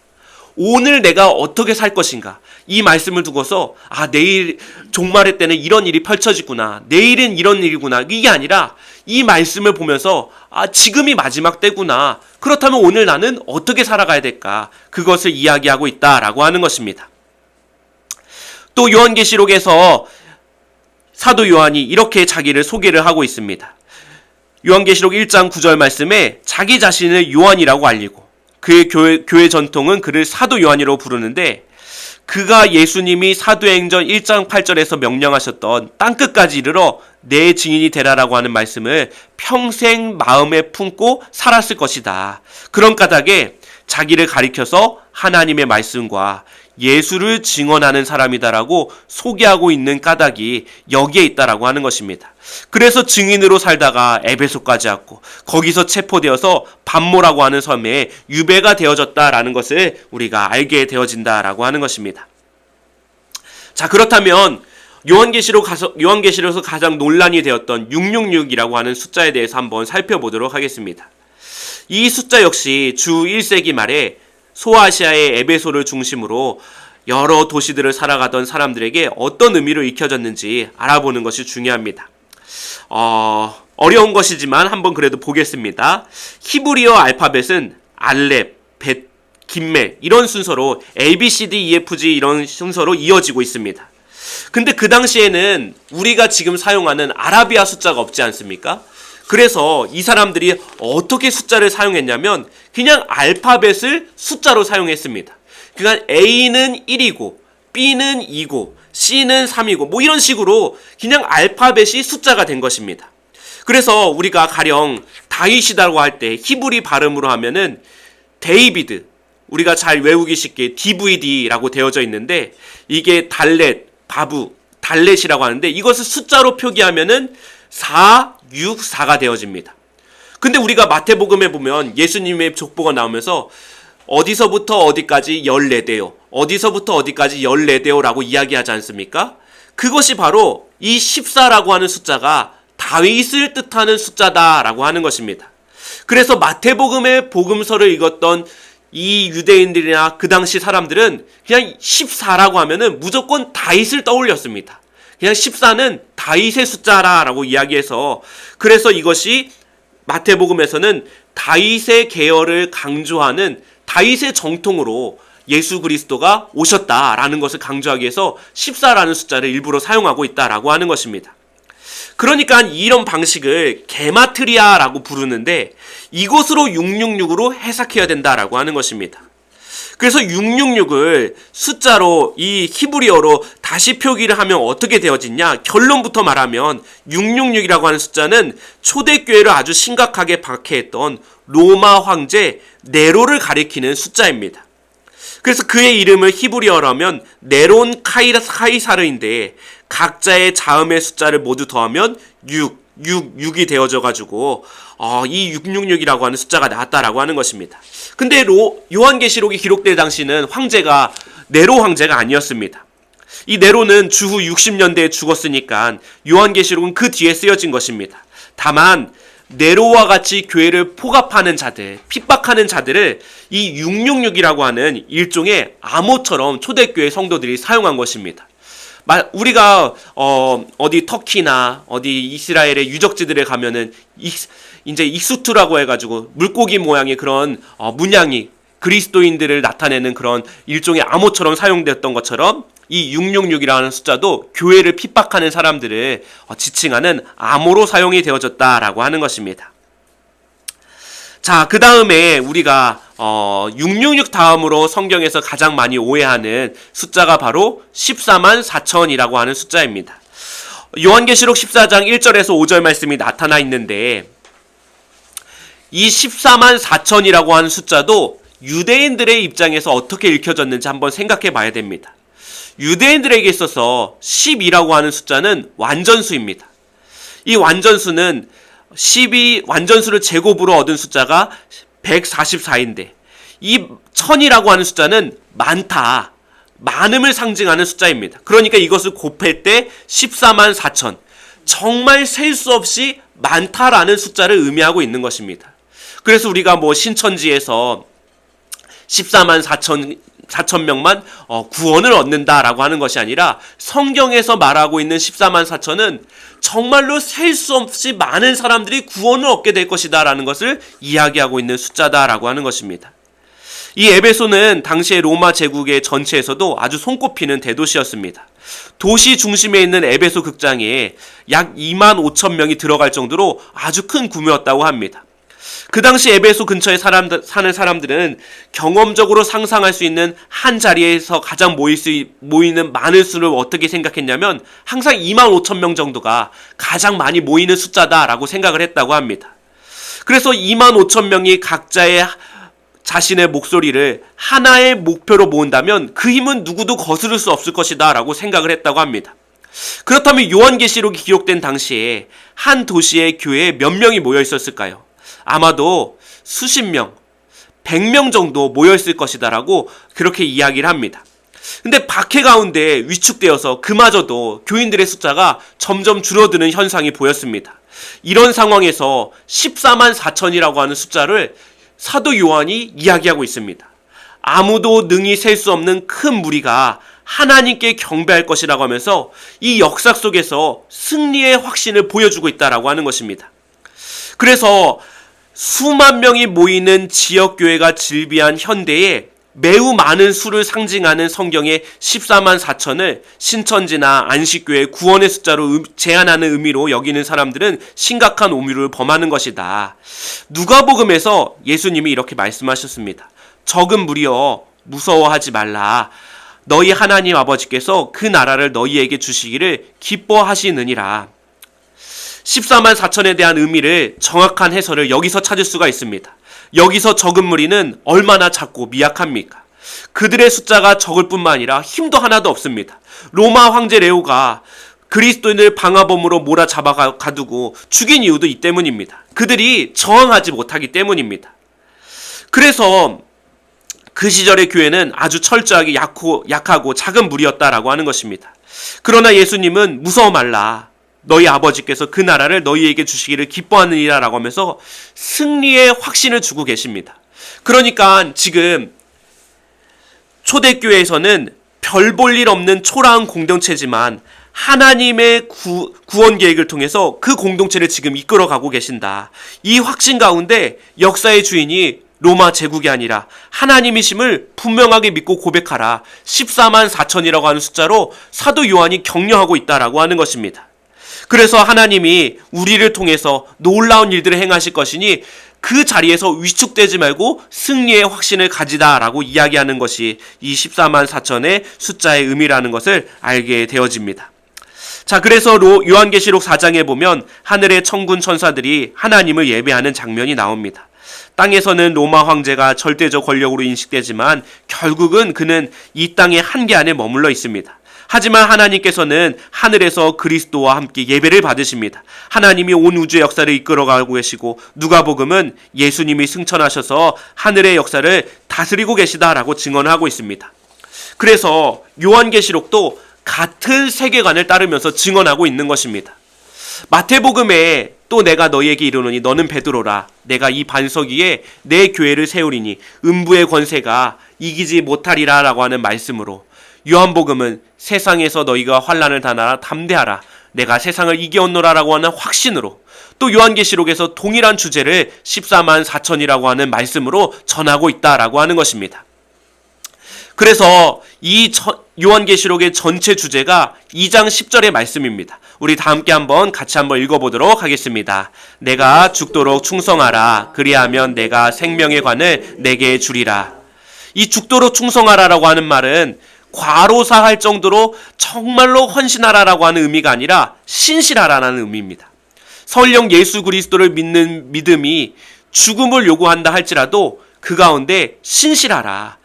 오늘 내가 어떻게 살 것인가, 이 말씀을 두고서 내일 종말의 때는 이런 일이 펼쳐지구나, 내일은 이런 일이구나, 이게 아니라 이 말씀을 보면서 지금이 마지막 때구나, 그렇다면 오늘 나는 어떻게 살아가야 될까, 그것을 이야기하고 있다라고 하는 것입니다. 또 요한계시록에서 사도 요한이 이렇게 자기를 소개를 하고 있습니다. 요한계시록 1장 9절 말씀에 자기 자신을 요한이라고 알리고, 그의 교회 전통은 그를 사도 요한이라고 부르는데, 그가 예수님이 사도행전 1장 8절에서 명령하셨던 땅끝까지 이르러 내 증인이 되라라고 하는 말씀을 평생 마음에 품고 살았을 것이다. 그런 까닭에 자기를 가리켜서 하나님의 말씀과 예수를 증언하는 사람이다라고 소개하고 있는 까닭이 여기에 있다라고 하는 것입니다. 그래서 증인으로 살다가 에베소까지 왔고, 거기서 체포되어서 반모라고 하는 섬에 유배가 되어졌다라는 것을 우리가 알게 되어진다라고 하는 것입니다. 자, 그렇다면 요한계시록에서 가장 논란이 되었던 666이라고 하는 숫자에 대해서 한번 살펴보도록 하겠습니다. 이 숫자 역시 주 1세기 말에 소아시아의 에베소를 중심으로 여러 도시들을 살아가던 사람들에게 어떤 의미로 익혀졌는지 알아보는 것이 중요합니다. 어려운 것이지만 한번 그래도 보겠습니다. 히브리어 알파벳은 알렙, 벳, 김멜 이런 순서로 A, B, C, D, E, F, G 이런 순서로 이어지고 있습니다. 근데 그 당시에는 우리가 지금 사용하는 아라비아 숫자가 없지 않습니까? 그래서 이 사람들이 어떻게 숫자를 사용했냐면 그냥 알파벳을 숫자로 사용했습니다. 그러니까 A는 1이고 B는 2고 C는 3이고 뭐 이런 식으로 그냥 알파벳이 숫자가 된 것입니다. 그래서 우리가 가령 다윗이라고 할 때 히브리 발음으로 하면은 데이비드, 우리가 잘 외우기 쉽게 DVD라고 되어져 있는데 이게 달렛, 바부, 달렛이라고 하는데 이것을 숫자로 표기하면은 4, 6, 4가 되어집니다. 근데 우리가 마태복음에 보면 예수님의 족보가 나오면서 어디서부터 어디까지 14대요, 어디서부터 어디까지 14대요 라고 이야기하지 않습니까? 그것이 바로 이 14라고 하는 숫자가 다윗을 뜻하는 숫자다라고 하는 것입니다. 그래서 마태복음의 복음서를 읽었던 이 유대인들이나 그 당시 사람들은 그냥 14라고 하면은 무조건 다윗을 떠올렸습니다. 그냥 14는 다윗의 숫자라고 이야기해서, 그래서 이것이 마태복음에서는 다윗의 계열을 강조하는 다윗의 정통으로 예수 그리스도가 오셨다라는 것을 강조하기 위해서 14라는 숫자를 일부러 사용하고 있다라고 하는 것입니다. 그러니까 이런 방식을 게마트리아라고 부르는데 이것으로 666으로 해석해야 된다라고 하는 것입니다. 그래서 666을 숫자로 이 히브리어로 다시 표기를 하면 어떻게 되어지냐? 결론부터 말하면 666이라고 하는 숫자는 초대교회를 아주 심각하게 박해했던 로마 황제 네로를 가리키는 숫자입니다. 그래서 그의 이름을 히브리어로 하면 네론 카이사르인데 각자의 자음의 숫자를 모두 더하면 666이 되어져 가지고 이 666이라고 하는 숫자가 나왔다라고 하는 것입니다. 근데 요한계시록이 기록될 당시는 황제가 네로 황제가 아니었습니다. 이 네로는 주후 60년대에 죽었으니까 요한계시록은 그 뒤에 쓰여진 것입니다. 다만 네로와 같이 교회를 포갑하는 자들, 핍박하는 자들을 이 666이라고 하는 일종의 암호처럼 초대교회 성도들이 사용한 것입니다. 우리가 어디 터키나 어디 이스라엘의 유적지들에 가면은 이제 익수투라고 해가지고 물고기 모양의 그런 문양이 그리스도인들을 나타내는 그런 일종의 암호처럼 사용되었던 것처럼 이 666이라는 숫자도 교회를 핍박하는 사람들을 지칭하는 암호로 사용이 되어졌다라고 하는 것입니다. 자, 그 다음에 우리가 666 다음으로 성경에서 가장 많이 오해하는 숫자가 바로 14만 4천이라고 하는 숫자입니다. 요한계시록 14장 1절에서 5절 말씀이 나타나 있는데 이 14만 4천이라고 하는 숫자도 유대인들의 입장에서 어떻게 읽혀졌는지 한번 생각해 봐야 됩니다. 유대인들에게 있어서 10이라고 하는 숫자는 완전수입니다. 이 완전수는 10이 완전수를 제곱으로 얻은 숫자가 144인데 이 1000이라고 하는 숫자는 많다, 많음을 상징하는 숫자입니다. 그러니까 이것을 곱할 때 14만 4천, 정말 셀 수 없이 많다라는 숫자를 의미하고 있는 것입니다. 그래서 우리가 신천지에서 14만 4천 명만 구원을 얻는다라고 하는 것이 아니라 성경에서 말하고 있는 14만 4천은 정말로 셀 수 없이 많은 사람들이 구원을 얻게 될 것이다 라는 것을 이야기하고 있는 숫자다라고 하는 것입니다. 이 에베소는 당시의 로마 제국의 전체에서도 아주 손꼽히는 대도시였습니다. 도시 중심에 있는 에베소 극장에 약 2만 5천 명이 들어갈 정도로 아주 큰 규모였다고 합니다. 그 당시 에베소 근처에 사는 사람들은 경험적으로 상상할 수 있는 한 자리에서 가장 모이는 많은 수를 어떻게 생각했냐면 항상 2만 5천 명 정도가 가장 많이 모이는 숫자다라고 생각을 했다고 합니다. 그래서 2만 5천 명이 각자의 자신의 목소리를 하나의 목표로 모은다면 그 힘은 누구도 거스를 수 없을 것이다 라고 생각을 했다고 합니다. 그렇다면 요한계시록이 기록된 당시에 한 도시의 교회에 몇 명이 모여 있었을까요? 아마도 수십 명, 100명 정도 모여있을 것이다 라고 그렇게 이야기를 합니다. 근데 박해 가운데 위축되어서 그마저도 교인들의 숫자가 점점 줄어드는 현상이 보였습니다. 이런 상황에서 14만 4천이라고 하는 숫자를 사도 요한이 이야기하고 있습니다. 아무도 능히 셀 수 없는 큰 무리가 하나님께 경배할 것이라고 하면서 이 역사 속에서 승리의 확신을 보여주고 있다라고 하는 것입니다. 그래서 수만 명이 모이는 지역교회가 즐비한 현대에 매우 많은 수를 상징하는 성경의 14만 4천을 신천지나 안식교회 구원의 숫자로 제한하는 의미로 여기는 사람들은 심각한 오류를 범하는 것이다. 누가복음에서 예수님이 이렇게 말씀하셨습니다. 적은 무리여 무서워하지 말라. 너희 하나님 아버지께서 그 나라를 너희에게 주시기를 기뻐하시느니라. 14만 4천에 대한 의미를 정확한 해설을 여기서 찾을 수가 있습니다. 여기서 적은 무리는 얼마나 작고 미약합니까? 그들의 숫자가 적을 뿐만 아니라 힘도 하나도 없습니다. 로마 황제 레오가 그리스도인을 방화범으로 몰아잡아 가두고 죽인 이유도 이 때문입니다. 그들이 저항하지 못하기 때문입니다. 그래서 그 시절의 교회는 아주 철저하게 약하고 작은 무리였다라고 하는 것입니다. 그러나 예수님은 무서워 말라. 너희 아버지께서 그 나라를 너희에게 주시기를 기뻐하느니라 라고 하면서 승리의 확신을 주고 계십니다. 그러니까 지금 초대교회에서는 별 볼 일 없는 초라한 공동체지만 하나님의 구원 계획을 통해서 그 공동체를 지금 이끌어가고 계신다. 이 확신 가운데 역사의 주인이 로마 제국이 아니라 하나님이심을 분명하게 믿고 고백하라. 14만 4천이라고 하는 숫자로 사도 요한이 격려하고 있다라고 하는 것입니다. 그래서 하나님이 우리를 통해서 놀라운 일들을 행하실 것이니 그 자리에서 위축되지 말고 승리의 확신을 가지다라고 이야기하는 것이 이 14만 4천의 숫자의 의미라는 것을 알게 되어집니다. 자, 그래서 요한계시록 4장에 보면 하늘의 천군 천사들이 하나님을 예배하는 장면이 나옵니다. 땅에서는 로마 황제가 절대적 권력으로 인식되지만 결국은 그는 이 땅의 한계 안에 머물러 있습니다. 하지만 하나님께서는 하늘에서 그리스도와 함께 예배를 받으십니다. 하나님이 온 우주의 역사를 이끌어가고 계시고 누가복음은 예수님이 승천하셔서 하늘의 역사를 다스리고 계시다라고 증언하고 있습니다. 그래서 요한계시록도 같은 세계관을 따르면서 증언하고 있는 것입니다. 마태복음에 또 내가 너희에게 이르노니 너는 베드로라. 내가 이 반석 위에 내 교회를 세우리니 음부의 권세가 이기지 못하리라 라고 하는 말씀으로 요한복음은 세상에서 너희가 환난을 당하라 담대하라. 내가 세상을 이겨온노라 라고 하는 확신으로 또 요한계시록에서 동일한 주제를 14만 4천이라고 하는 말씀으로 전하고 있다라고 하는 것입니다. 그래서 이 요한계시록의 전체 주제가 2장 10절의 말씀입니다. 우리 다 함께 같이 한번 읽어보도록 하겠습니다. 내가 죽도록 충성하라. 그리하면 내가 생명의 관을 내게 주리라. 이 죽도록 충성하라라고 하는 말은 과로사할 정도로 정말로 헌신하라라고 하는 의미가 아니라 신실하라는 의미입니다. 설령 예수 그리스도를 믿는 믿음이 죽음을 요구한다 할지라도 그 가운데 신실하라.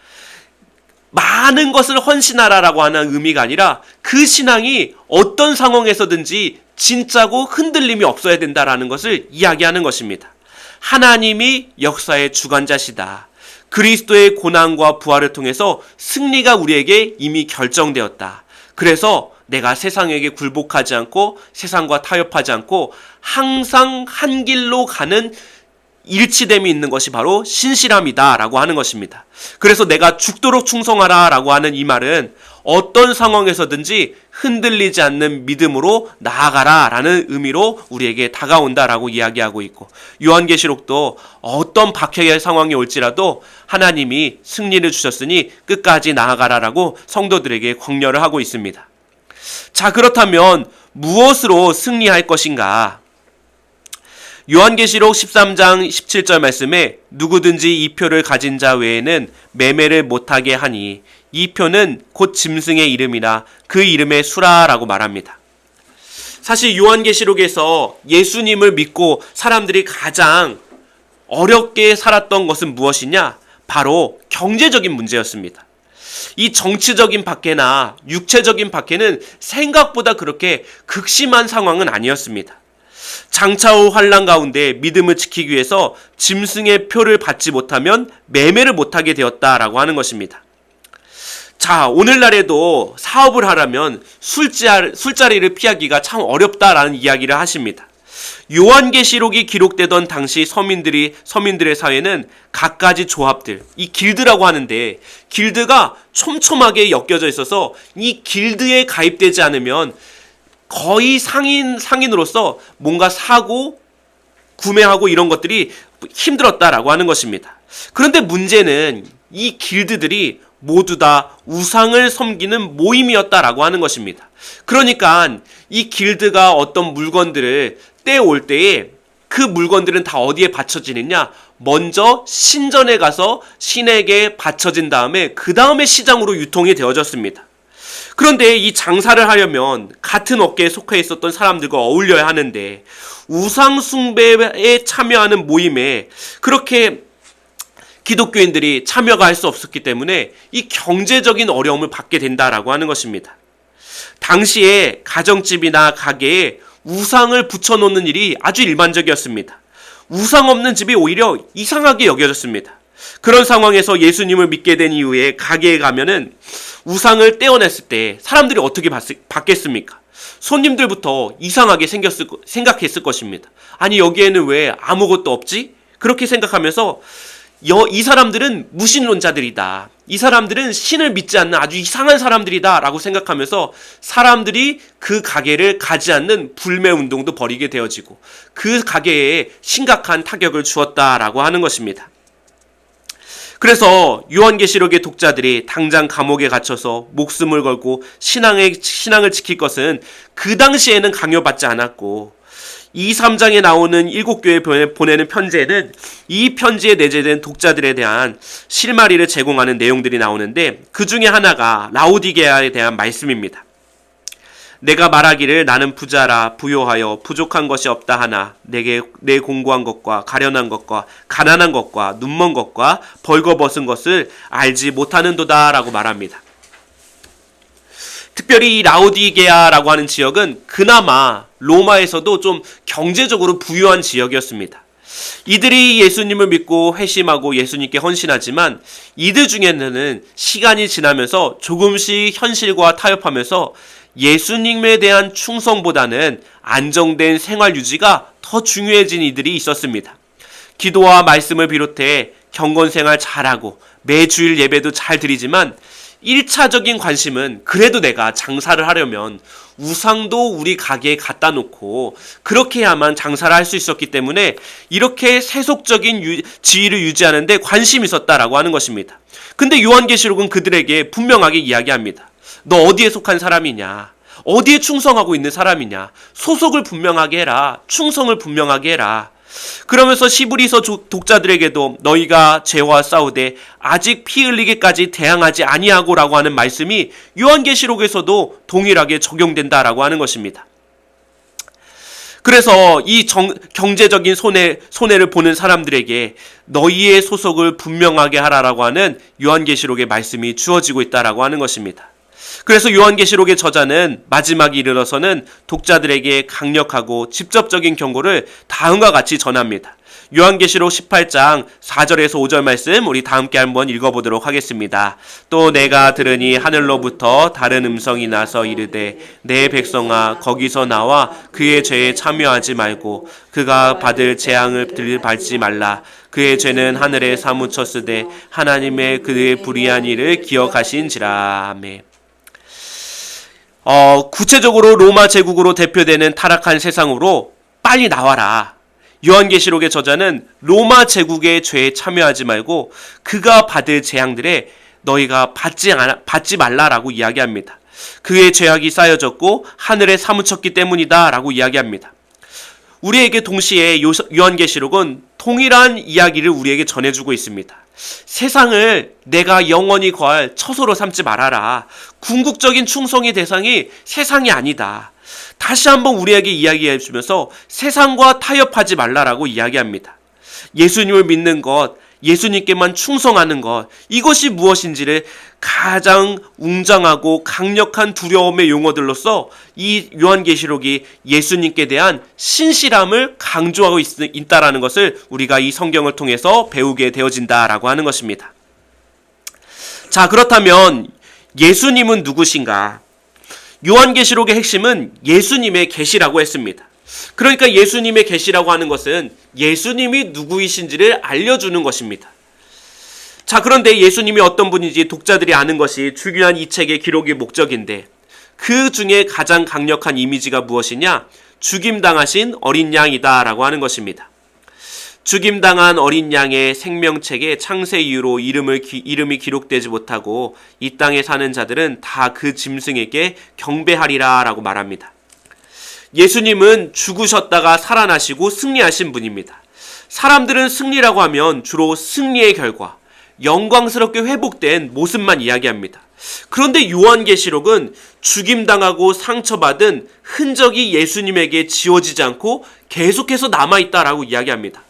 많은 것을 헌신하라라고 하는 의미가 아니라 그 신앙이 어떤 상황에서든지 진짜고 흔들림이 없어야 된다라는 것을 이야기하는 것입니다. 하나님이 역사의 주관자시다. 그리스도의 고난과 부활을 통해서 승리가 우리에게 이미 결정되었다. 그래서 내가 세상에게 굴복하지 않고 세상과 타협하지 않고 항상 한 길로 가는 일치됨이 있는 것이 바로 신실함이다 라고 하는 것입니다. 그래서 내가 죽도록 충성하라 라고 하는 이 말은 어떤 상황에서든지 흔들리지 않는 믿음으로 나아가라 라는 의미로 우리에게 다가온다 라고 이야기하고 있고, 요한계시록도 어떤 박해의 상황이 올지라도 하나님이 승리를 주셨으니 끝까지 나아가라 라고 성도들에게 격려를 하고 있습니다. 자, 그렇다면 무엇으로 승리할 것인가? 요한계시록 13장 17절 말씀에 누구든지 이 표를 가진 자 외에는 매매를 못하게 하니 이 표는 곧 짐승의 이름이나 그 이름의 수라라고 말합니다. 사실 요한계시록에서 예수님을 믿고 사람들이 가장 어렵게 살았던 것은 무엇이냐? 바로 경제적인 문제였습니다. 이 정치적인 박해나 육체적인 박해는 생각보다 그렇게 극심한 상황은 아니었습니다. 장차후 환난 가운데 믿음을 지키기 위해서 짐승의 표를 받지 못하면 매매를 못하게 되었다라고 하는 것입니다. 자, 오늘날에도 사업을 하려면 술자리를 피하기가 참 어렵다라는 이야기를 하십니다. 요한계시록이 기록되던 당시 서민들의 사회는 갖가지 조합들, 이 길드라고 하는데, 길드가 촘촘하게 엮여져 있어서 이 길드에 가입되지 않으면 거의 상인으로서 뭔가 사고 구매하고 이런 것들이 힘들었다라고 하는 것입니다. 그런데 문제는 이 길드들이 모두 다 우상을 섬기는 모임이었다라고 하는 것입니다. 그러니까 이 길드가 어떤 물건들을 떼올 때에 그 물건들은 다 어디에 바쳐지느냐? 먼저 신전에 가서 신에게 바쳐진 다음에 그 다음에 시장으로 유통이 되어졌습니다. 그런데 이 장사를 하려면 같은 업계에 속해 있었던 사람들과 어울려야 하는데, 우상 숭배에 참여하는 모임에 그렇게 기독교인들이 참여가 할 수 없었기 때문에 이 경제적인 어려움을 받게 된다라고 하는 것입니다. 당시에 가정집이나 가게에 우상을 붙여놓는 일이 아주 일반적이었습니다. 우상 없는 집이 오히려 이상하게 여겨졌습니다. 그런 상황에서 예수님을 믿게 된 이후에 가게에 가면은 우상을 떼어냈을 때 사람들이 어떻게 받겠습니까? 손님들부터 이상하게 생각했을 것입니다. 아니, 여기에는 왜 아무것도 없지? 그렇게 생각하면서 이 사람들은 무신론자들이다. 이 사람들은 신을 믿지 않는 아주 이상한 사람들이다 라고 생각하면서 사람들이 그 가게를 가지 않는 불매운동도 벌이게 되어지고 그 가게에 심각한 타격을 주었다라고 하는 것입니다. 그래서 요한계시록의 독자들이 당장 감옥에 갇혀서 목숨을 걸고 신앙을 지킬 것은 그 당시에는 강요받지 않았고, 2, 3장에 나오는 7교회에 보내는 편지에는 이 편지에 내재된 독자들에 대한 실마리를 제공하는 내용들이 나오는데, 그 중에 하나가 라오디게아에 대한 말씀입니다. 내가 말하기를 나는 부자라 부요하여 부족한 것이 없다 하나 내게 내 공고한 것과 가련한 것과 가난한 것과 눈먼 것과 벌거벗은 것을 알지 못하는도다 라고 말합니다. 특별히 이 라오디게아라고 하는 지역은 그나마 로마에서도 좀 경제적으로 부유한 지역이었습니다. 이들이 예수님을 믿고 회심하고 예수님께 헌신하지만 이들 중에는 시간이 지나면서 조금씩 현실과 타협하면서 예수님에 대한 충성보다는 안정된 생활 유지가 더 중요해진 이들이 있었습니다. 기도와 말씀을 비롯해 경건생활 잘하고 매주일 예배도 잘 드리지만 1차적인 관심은 그래도 내가 장사를 하려면 우상도 우리 가게에 갖다 놓고 그렇게 해야만 장사를 할 수 있었기 때문에 이렇게 세속적인 지위를 유지하는 데 관심이 있었다라고 하는 것입니다. 근데 요한계시록은 그들에게 분명하게 이야기합니다. 너 어디에 속한 사람이냐? 어디에 충성하고 있는 사람이냐? 소속을 분명하게 해라. 충성을 분명하게 해라. 그러면서 시브리서 독자들에게도 너희가 죄와 싸우되 아직 피 흘리기까지 대항하지 아니하고라고 하는 말씀이 요한계시록에서도 동일하게 적용된다라고 하는 것입니다. 그래서 이 경제적인 손해를 보는 사람들에게 너희의 소속을 분명하게 하라라고 하는 요한계시록의 말씀이 주어지고 있다라고 하는 것입니다. 그래서 요한계시록의 저자는 마지막에 이르러서는 독자들에게 강력하고 직접적인 경고를 다음과 같이 전합니다. 요한계시록 18장 4절에서 5절 말씀 우리 다 함께 한번 읽어보도록 하겠습니다. 또 내가 들으니 하늘로부터 다른 음성이 나서 이르되 내 백성아 거기서 나와 그의 죄에 참여하지 말고 그가 받을 재앙을 밟지 말라. 그의 죄는 하늘에 사무쳤으되 하나님의 그의 불의한 일을 기억하신지라. 아멘. 구체적으로 로마 제국으로 대표되는 타락한 세상으로 빨리 나와라. 요한계시록의 저자는 로마 제국의 죄에 참여하지 말고 그가 받을 재앙들에 너희가 받지 말라라고 이야기합니다. 그의 죄악이 쌓여졌고 하늘에 사무쳤기 때문이다 라고 이야기합니다. 우리에게 동시에 요한계시록은 동일한 이야기를 우리에게 전해주고 있습니다. 세상을 내가 영원히 거할 처소로 삼지 말아라. 궁극적인 충성의 대상이 세상이 아니다. 다시 한번 우리에게 이야기해 주면서 세상과 타협하지 말라라고 이야기합니다. 예수님을 믿는 것, 예수님께만 충성하는 것, 이것이 무엇인지를 가장 웅장하고 강력한 두려움의 용어들로서 이 요한계시록이 예수님께 대한 신실함을 강조하고 있다라는 것을 우리가 이 성경을 통해서 배우게 되어진다라고 하는 것입니다. 자, 그렇다면 예수님은 누구신가? 요한계시록의 핵심은 예수님의 계시라고 했습니다. 그러니까 예수님의 계시라고 하는 것은 예수님이 누구이신지를 알려주는 것입니다. 자, 그런데 예수님이 어떤 분인지 독자들이 아는 것이 중요한 이 책의 기록의 목적인데 그 중에 가장 강력한 이미지가 무엇이냐? 죽임당하신 어린 양이다 라고 하는 것입니다. 죽임당한 어린 양의 생명책에 창세 이후로 이름이 기록되지 못하고 이 땅에 사는 자들은 다 그 짐승에게 경배하리라 라고 말합니다. 예수님은 죽으셨다가 살아나시고 승리하신 분입니다. 사람들은 승리라고 하면 주로 승리의 결과, 영광스럽게 회복된 모습만 이야기합니다. 그런데 요한계시록은 죽임당하고 상처받은 흔적이 예수님에게 지워지지 않고 계속해서 남아있다라고 이야기합니다.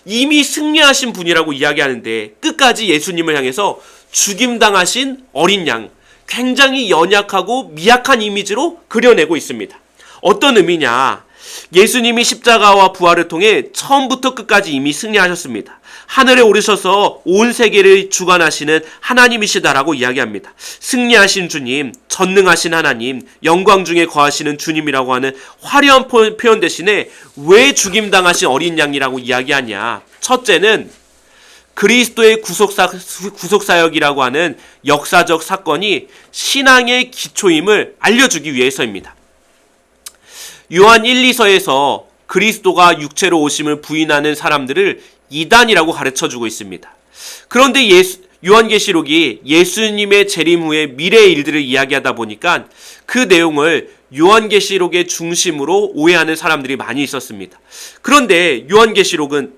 이미 승리하신 분이라고 이야기하는데 끝까지 예수님을 향해서 죽임당하신 어린 양, 굉장히 연약하고 미약한 이미지로 그려내고 있습니다. 어떤 의미냐? 예수님이 십자가와 부활을 통해 처음부터 끝까지 이미 승리하셨습니다. 하늘에 오르셔서 온 세계를 주관하시는 하나님이시다라고 이야기합니다. 승리하신 주님, 전능하신 하나님, 영광 중에 거하시는 주님이라고 하는 화려한 표현 대신에 왜 죽임당하신 어린 양이라고 이야기하냐? 첫째는 그리스도의 구속사역이라고 하는 역사적 사건이 신앙의 기초임을 알려주기 위해서입니다. 요한 1, 2서에서 그리스도가 육체로 오심을 부인하는 사람들을 이단이라고 가르쳐주고 있습니다. 그런데 요한계시록이 예수님의 재림 후의 미래의 일들을 이야기하다 보니까 그 내용을 요한계시록의 중심으로 오해하는 사람들이 많이 있었습니다. 그런데 요한계시록은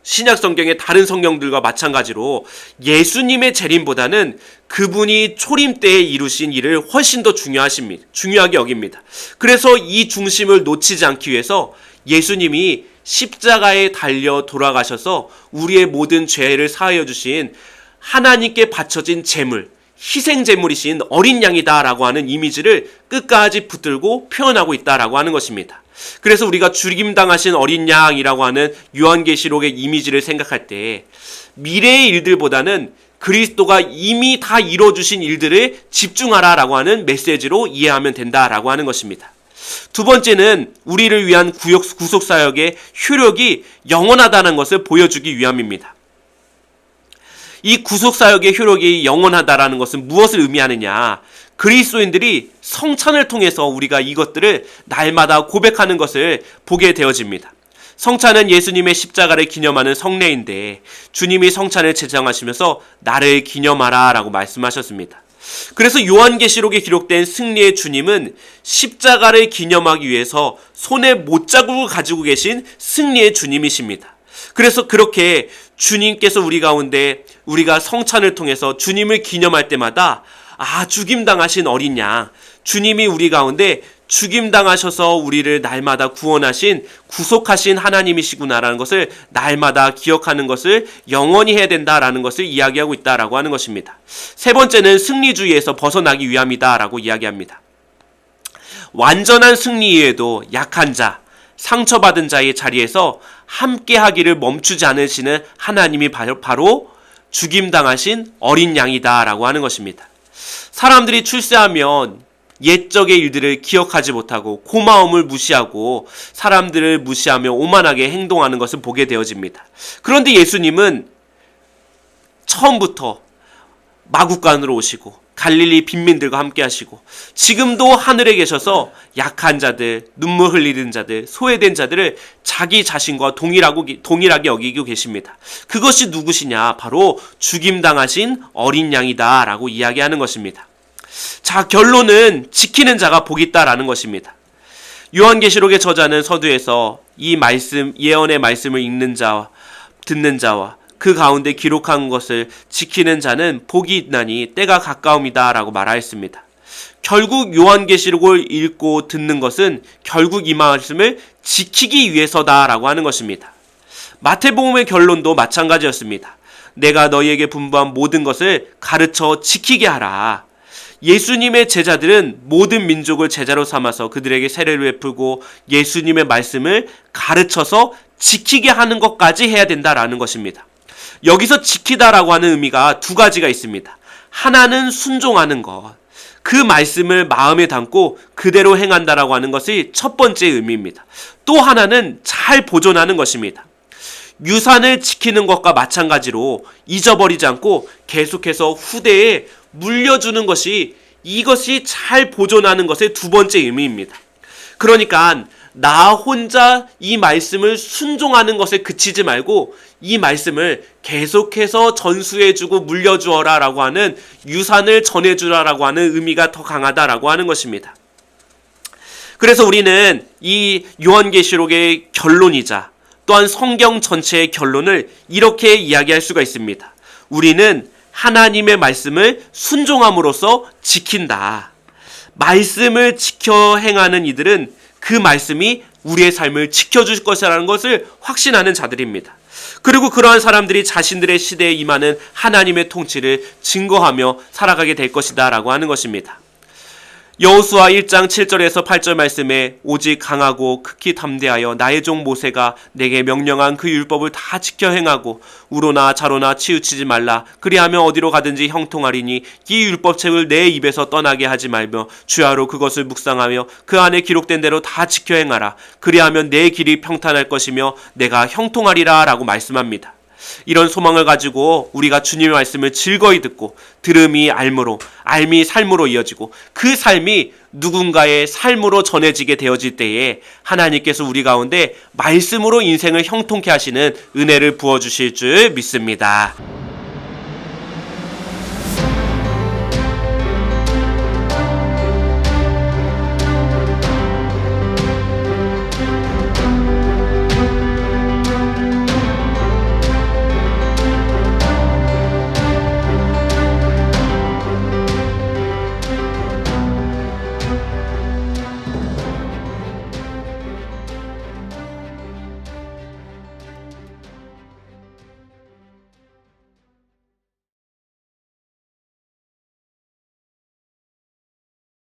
신약 성경의 다른 성경들과 마찬가지로 예수님의 재림보다는 그분이 초림 때에 이루신 일을 훨씬 더 중요하게 여깁니다. 그래서 이 중심을 놓치지 않기 위해서 예수님이 십자가에 달려 돌아가셔서 우리의 모든 죄를 사하여 주신 하나님께 바쳐진 제물, 희생 제물이신 어린 양이다라고 하는 이미지를 끝까지 붙들고 표현하고 있다라고 하는 것입니다. 그래서 우리가 죽임당하신 어린 양이라고 하는 요한계시록의 이미지를 생각할 때 미래의 일들보다는 그리스도가 이미 다 이뤄주신 일들을 집중하라라고 하는 메시지로 이해하면 된다라고 하는 것입니다. 두 번째는 우리를 위한 구속사역의 효력이 영원하다는 것을 보여주기 위함입니다. 이 구속사역의 효력이 영원하다라는 것은 무엇을 의미하느냐? 그리스도인들이 성찬을 통해서 우리가 이것들을 날마다 고백하는 것을 보게 되어집니다. 성찬은 예수님의 십자가를 기념하는 성례인데 주님이 성찬을 제정하시면서 나를 기념하라 라고 말씀하셨습니다. 그래서 요한계시록에 기록된 승리의 주님은 십자가를 기념하기 위해서 손에 못자국을 가지고 계신 승리의 주님이십니다. 그래서 그렇게 주님께서 우리 가운데 우리가 성찬을 통해서 주님을 기념할 때마다 죽임당하신 어린 양, 주님이 우리 가운데 죽임당하셔서 우리를 날마다 구원하신 구속하신 하나님이시구나라는 것을 날마다 기억하는 것을 영원히 해야 된다라는 것을 이야기하고 있다라고 하는 것입니다. 세 번째는 승리주의에서 벗어나기 위함이다라고 이야기합니다. 완전한 승리 이외에도 약한 자, 상처받은 자의 자리에서 함께하기를 멈추지 않으시는 하나님이 바로 죽임당하신 어린 양이다라고 하는 것입니다. 사람들이 출세하면 옛적의 일들을 기억하지 못하고 고마움을 무시하고 사람들을 무시하며 오만하게 행동하는 것을 보게 되어집니다. 그런데 예수님은 처음부터 마국간으로 오시고 갈릴리 빈민들과 함께 하시고 지금도 하늘에 계셔서 약한 자들, 눈물 흘리는 자들, 소외된 자들을 자기 자신과 동일하게 여기고 계십니다. 그것이 누구시냐? 바로 죽임당하신 어린 양이다 라고 이야기하는 것입니다. 자, 결론은 지키는 자가 복이 있다라는 것입니다. 요한계시록의 저자는 서두에서 이 말씀, 예언의 말씀을 읽는 자와 듣는 자와 그 가운데 기록한 것을 지키는 자는 복이 있나니 때가 가까움이다 라고 말하였습니다. 결국 요한계시록을 읽고 듣는 것은 결국 이 말씀을 지키기 위해서다 라고 하는 것입니다. 마태복음의 결론도 마찬가지였습니다. 내가 너희에게 분부한 모든 것을 가르쳐 지키게 하라. 예수님의 제자들은 모든 민족을 제자로 삼아서 그들에게 세례를 베풀고 예수님의 말씀을 가르쳐서 지키게 하는 것까지 해야 된다라는 것입니다. 여기서 지키다라고 하는 의미가 두 가지가 있습니다. 하나는 순종하는 것, 그 말씀을 마음에 담고 그대로 행한다라고 하는 것이 첫 번째 의미입니다. 또 하나는 잘 보존하는 것입니다. 유산을 지키는 것과 마찬가지로 잊어버리지 않고 계속해서 후대에 물려주는 것이 이것이 잘 보존하는 것의 두 번째 의미입니다. 그러니까 나 혼자 이 말씀을 순종하는 것에 그치지 말고 이 말씀을 계속해서 전수해주고 물려주어라 라고 하는 유산을 전해주라라고 하는 의미가 더 강하다라고 하는 것입니다. 그래서 우리는 이 요한계시록의 결론이자 또한 성경 전체의 결론을 이렇게 이야기할 수가 있습니다. 우리는 하나님의 말씀을 순종함으로써 지킨다. 말씀을 지켜 행하는 이들은 그 말씀이 우리의 삶을 지켜줄 것이라는 것을 확신하는 자들입니다. 그리고 그러한 사람들이 자신들의 시대에 임하는 하나님의 통치를 증거하며 살아가게 될 것이다 라고 하는 것입니다. 여호수아 1장 7절에서 8절 말씀에 오직 강하고 극히 담대하여 나의 종 모세가 내게 명령한 그 율법을 다 지켜 행하고 우로나 자로나 치우치지 말라. 그리하면 어디로 가든지 형통하리니 이 율법책을 내 입에서 떠나게 하지 말며 주야로 그것을 묵상하며 그 안에 기록된 대로 다 지켜 행하라. 그리하면 내 길이 평탄할 것이며 내가 형통하리라 라고 말씀합니다. 이런 소망을 가지고 우리가 주님의 말씀을 즐거이 듣고 들음이 알므로 알미 삶으로 이어지고 그 삶이 누군가의 삶으로 전해지게 되어질 때에 하나님께서 우리 가운데 말씀으로 인생을 형통케 하시는 은혜를 부어주실 줄 믿습니다.